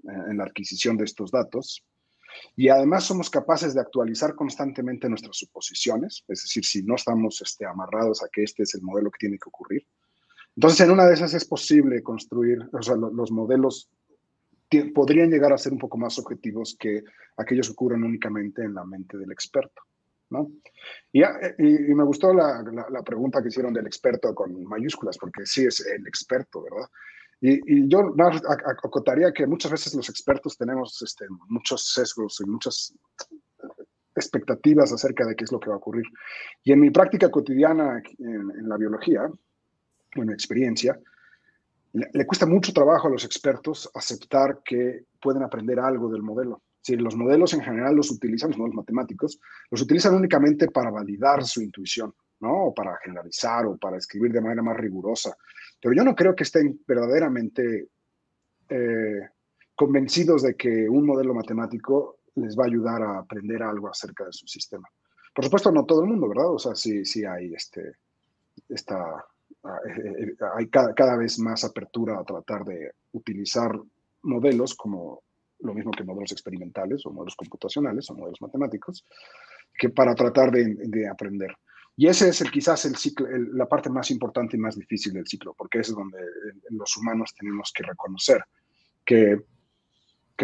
en la adquisición de estos datos. Y además somos capaces de actualizar constantemente nuestras suposiciones, es decir, si no estamos amarrados a que este es el modelo que tiene que ocurrir. Entonces, en una de esas es posible construir, o sea, los modelos podrían llegar a ser un poco más objetivos que aquellos que ocurren únicamente en la mente del experto, ¿no? Y me gustó la pregunta que hicieron del experto con mayúsculas, porque sí es el experto, ¿verdad? Y yo acotaría que muchas veces los expertos tenemos muchos sesgos y muchas expectativas acerca de qué es lo que va a ocurrir. Y en mi práctica cotidiana en la biología, en mi experiencia, le cuesta mucho trabajo a los expertos aceptar que pueden aprender algo del modelo. Si los modelos en general los utilizan, los modelos matemáticos, los utilizan únicamente para validar su intuición, ¿no? O para generalizar o para escribir de manera más rigurosa. Pero yo no creo que estén verdaderamente convencidos de que un modelo matemático les va a ayudar a aprender algo acerca de su sistema. Por supuesto, no todo el mundo, ¿verdad? O sea, sí hay hay cada vez más apertura a tratar de utilizar modelos como lo mismo que modelos experimentales o modelos computacionales o modelos matemáticos, que para tratar de aprender. Y ese es quizás el ciclo, la parte más importante y más difícil del ciclo, porque es donde los humanos tenemos que reconocer que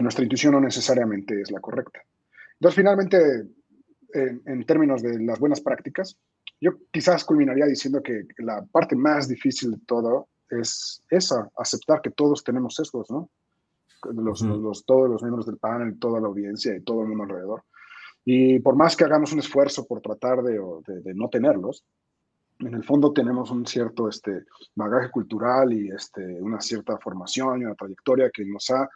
nuestra intuición no necesariamente es la correcta. Entonces, finalmente, en términos de las buenas prácticas, yo quizás culminaría diciendo que la parte más difícil de todo es esa, aceptar que todos tenemos sesgos, ¿no? Todos los miembros del panel, toda la audiencia y todo el mundo alrededor. Y por más que hagamos un esfuerzo por tratar de no tenerlos, en el fondo tenemos un cierto bagaje cultural y una cierta formación y una trayectoria que nos ha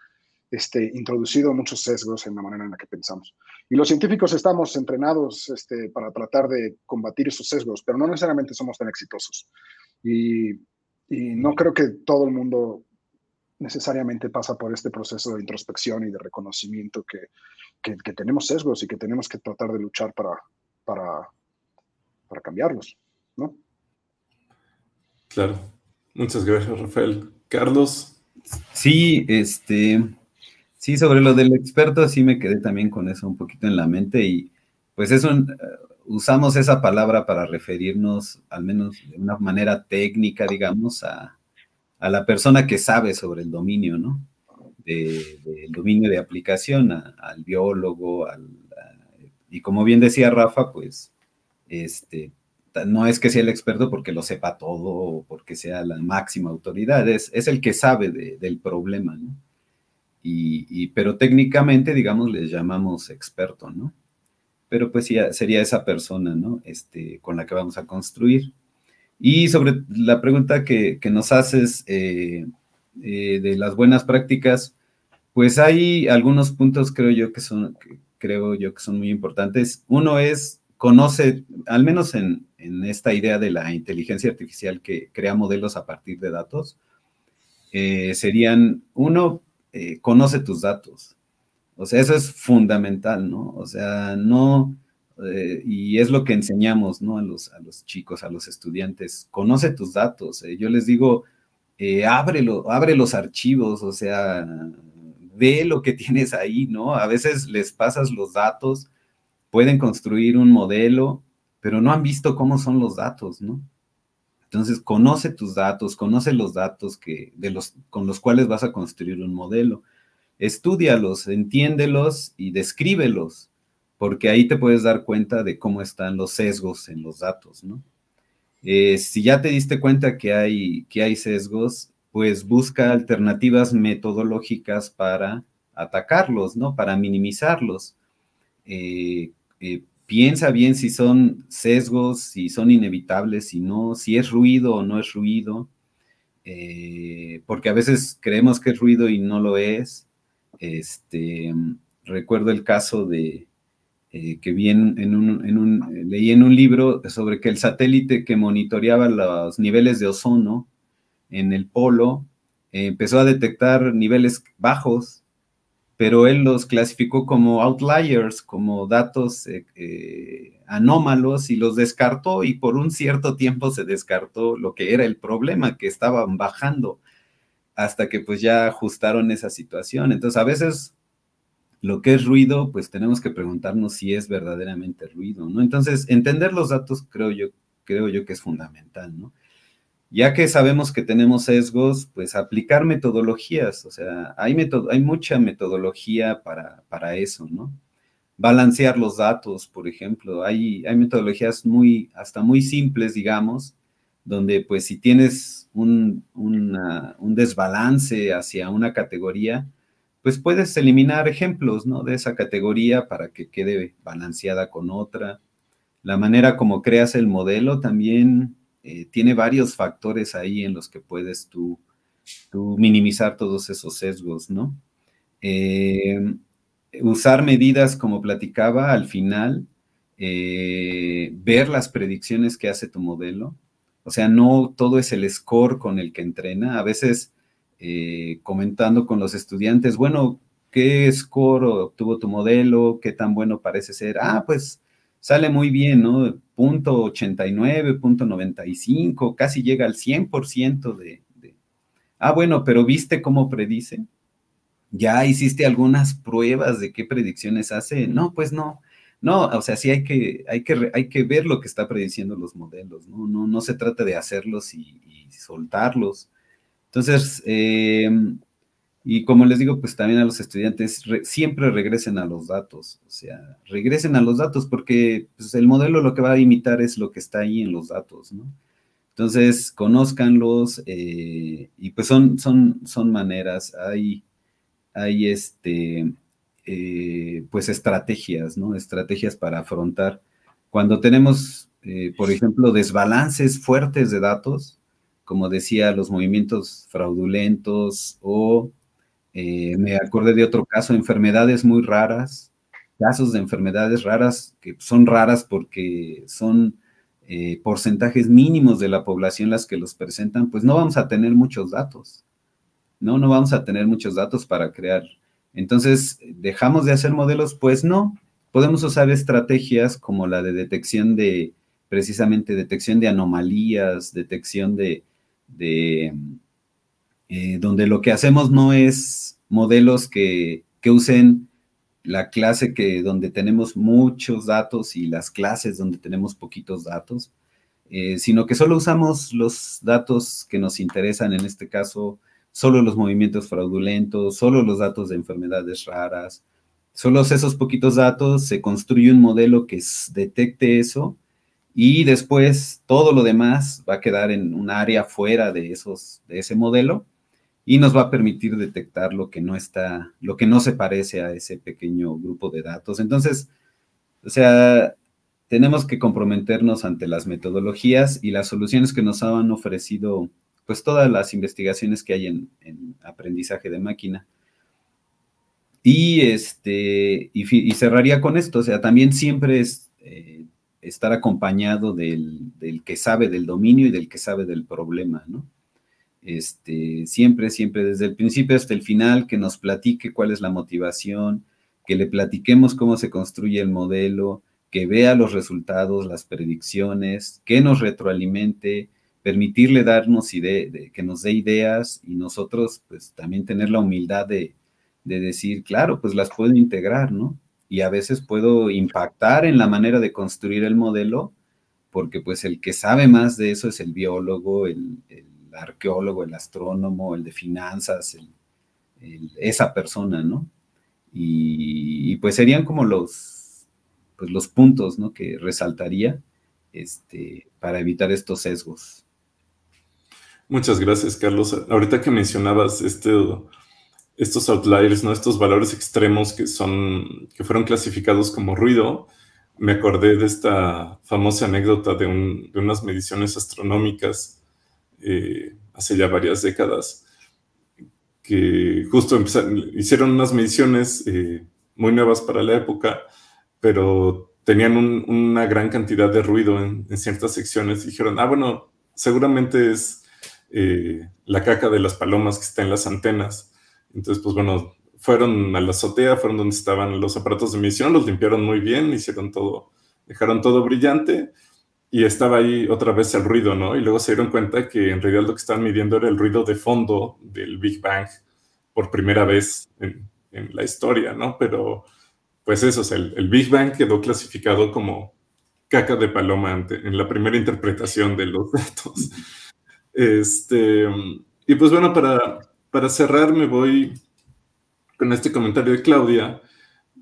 introducido muchos sesgos en la manera en la que pensamos. Y los científicos estamos entrenados para tratar de combatir esos sesgos, pero no necesariamente somos tan exitosos. Y no creo que todo el mundo necesariamente pasa por este proceso de introspección y de reconocimiento que tenemos sesgos y que tenemos que tratar de luchar para cambiarlos, ¿no? Claro. Muchas gracias, Rafael. Carlos. Sí, sí, sobre lo del experto sí me quedé también con eso un poquito en la mente y pues usamos esa palabra para referirnos, al menos de una manera técnica, digamos, a la persona que sabe sobre el dominio, ¿no? Del dominio de aplicación, al biólogo, y como bien decía Rafa, pues, no es que sea el experto porque lo sepa todo o porque sea la máxima autoridad, es el que sabe del problema, ¿no? Pero técnicamente, digamos, les llamamos experto, ¿no? Pero pues sí, sería esa persona, ¿no? Con la que vamos a construir. Y sobre la pregunta que nos haces de las buenas prácticas, pues hay algunos puntos, creo yo que son muy importantes. Uno es, conoce, al menos en esta idea de la inteligencia artificial que crea modelos a partir de datos, serían, uno, conoce tus datos. O sea, eso es fundamental, ¿no? O sea, no, y es lo que enseñamos, ¿no? A los chicos, a los estudiantes, conoce tus datos. Yo les digo, abre los archivos, o sea, ve lo que tienes ahí, ¿no? A veces les pasas los datos, pueden construir un modelo, pero no han visto cómo son los datos, ¿no? Entonces, conoce tus datos, conoce los datos con los cuales vas a construir un modelo. Estúdialos, entiéndelos y descríbelos, porque ahí te puedes dar cuenta de cómo están los sesgos en los datos, ¿no? Si ya te diste cuenta que hay sesgos, pues busca alternativas metodológicas para atacarlos, ¿no? Para minimizarlos. Piensa bien si son sesgos, si son inevitables, si no, si es ruido o no es ruido, porque a veces creemos que es ruido y no lo es. Recuerdo el caso de que vi leí en un libro sobre que el satélite que monitoreaba los niveles de ozono en el polo empezó a detectar niveles bajos, pero él los clasificó como outliers, como datos anómalos, y los descartó, y por un cierto tiempo se descartó lo que era el problema, que estaban bajando, hasta que pues ya ajustaron esa situación. Entonces, a veces lo que es ruido, pues tenemos que preguntarnos si es verdaderamente ruido, ¿no? Entonces, entender los datos creo yo que es fundamental, ¿no? Ya que sabemos que tenemos sesgos, pues aplicar metodologías, o sea, hay mucha metodología para eso, ¿no? Balancear los datos, por ejemplo, hay metodologías hasta muy simples, digamos, donde pues si tienes un desbalance hacia una categoría, pues puedes eliminar ejemplos, ¿no?, de esa categoría para que quede balanceada con otra. La manera como creas el modelo también tiene varios factores ahí en los que puedes tú minimizar todos esos sesgos, ¿no? Usar medidas, como platicaba al final, ver las predicciones que hace tu modelo. O sea, no todo es el score con el que entrena. A veces, comentando con los estudiantes, bueno, ¿qué score obtuvo tu modelo? ¿Qué tan bueno parece ser? Ah, pues sale muy bien, ¿no? .89, .95, casi llega al 100% Ah, bueno, pero ¿viste cómo predice? ¿Ya hiciste algunas pruebas de qué predicciones hace? No, pues no. No, o sea, sí hay que ver lo que está prediciendo los modelos, ¿no? No se trata de hacerlos y soltarlos. Entonces, y como les digo, pues también a los estudiantes, siempre regresen a los datos, o sea, regresen a los datos, porque pues, el modelo lo que va a imitar es lo que está ahí en los datos, ¿no? Entonces, conózcanlos, y pues son maneras, hay pues estrategias, ¿no? Estrategias para afrontar. Cuando tenemos, por ejemplo, desbalances fuertes de datos, como decía, los movimientos fraudulentos, o me acordé de otro caso, enfermedades muy raras, casos de enfermedades raras, que son raras porque son porcentajes mínimos de la población las que los presentan, pues no vamos a tener muchos datos. No vamos a tener muchos datos para crear. Entonces, ¿dejamos de hacer modelos? Pues no. Podemos usar estrategias como la de detección precisamente detección de anomalías, detección donde lo que hacemos no es modelos que usen la clase donde tenemos muchos datos y las clases donde tenemos poquitos datos, sino que solo usamos los datos que nos interesan, en este caso, solo los movimientos fraudulentos, solo los datos de enfermedades raras. Solo esos poquitos datos, se construye un modelo que detecte eso, y después todo lo demás va a quedar en un área fuera de ese modelo, y nos va a permitir detectar lo que no se parece a ese pequeño grupo de datos. Entonces, o sea, tenemos que comprometernos ante las metodologías y las soluciones que nos han ofrecido, pues todas las investigaciones que hay en aprendizaje de máquina. Y cerraría con esto, o sea, también siempre es estar acompañado del que sabe del dominio y del que sabe del problema, ¿no? Siempre, desde el principio hasta el final, que nos platique cuál es la motivación, que le platiquemos cómo se construye el modelo, que vea los resultados, las predicciones, que nos retroalimente, permitirle darnos que nos dé ideas, y nosotros pues también tener la humildad de decir, claro, pues las puedo integrar, ¿no? Y a veces puedo impactar en la manera de construir el modelo, porque pues el que sabe más de eso es el biólogo, el arqueólogo, el astrónomo, el de finanzas, esa persona, ¿no? Y pues serían como los puntos, ¿no?, que resaltaría para evitar estos sesgos. Muchas gracias, Carlos. Ahorita que mencionabas estos outliers, ¿no?, estos valores extremos que fueron clasificados como ruido, me acordé de esta famosa anécdota de unas mediciones astronómicas hace ya varias décadas, que justo hicieron unas mediciones muy nuevas para la época, pero tenían una gran cantidad de ruido en ciertas secciones. Dijeron, bueno, seguramente es la caca de las palomas que está en las antenas. Entonces, pues bueno, fueron a la azotea, fueron donde estaban los aparatos de medición, los limpiaron muy bien, hicieron todo, dejaron todo brillante, y estaba ahí otra vez el ruido, ¿no? Y luego se dieron cuenta que en realidad lo que estaban midiendo era el ruido de fondo del Big Bang por primera vez en la historia, ¿no? Pero, pues eso, o sea, el Big Bang quedó clasificado como caca de paloma en la primera interpretación de los datos. Y pues bueno, para cerrar me voy con este comentario de Claudia.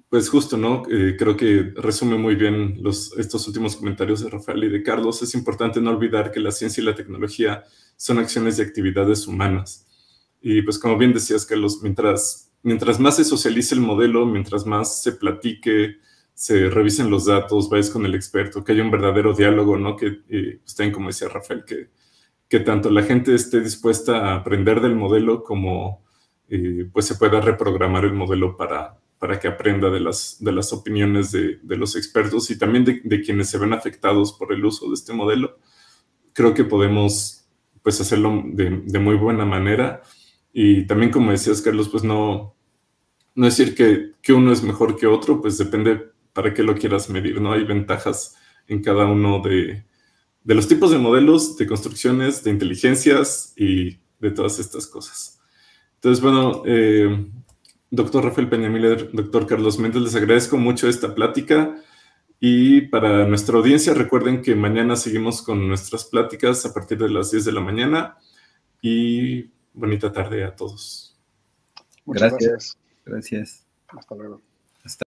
Pues justo, ¿no? Creo que resume muy bien estos últimos comentarios de Rafael y de Carlos. Es importante no olvidar que la ciencia y la tecnología son acciones y actividades humanas. Y pues como bien decías, Carlos, mientras más se socialice el modelo, mientras más se platique, se revisen los datos, vayas con el experto, que haya un verdadero diálogo, ¿no? Que pues también, como decía Rafael, que tanto la gente esté dispuesta a aprender del modelo como pues se pueda reprogramar el modelo para que aprenda de las opiniones de los expertos y también de quienes se ven afectados por el uso de este modelo. Creo que podemos pues hacerlo de muy buena manera. Y también, como decías, Carlos, pues no decir que uno es mejor que otro, pues depende para qué lo quieras medir, ¿no? Hay ventajas en cada uno de los tipos de modelos, de construcciones, de inteligencias y de todas estas cosas. Entonces, bueno, doctor Rafael Peñamiller, doctor Carlos Méndez, les agradezco mucho esta plática. Y para nuestra audiencia, recuerden que mañana seguimos con nuestras pláticas a partir de las 10 de la mañana. Y bonita tarde a todos. Muchas gracias. Gracias. Hasta luego. Hasta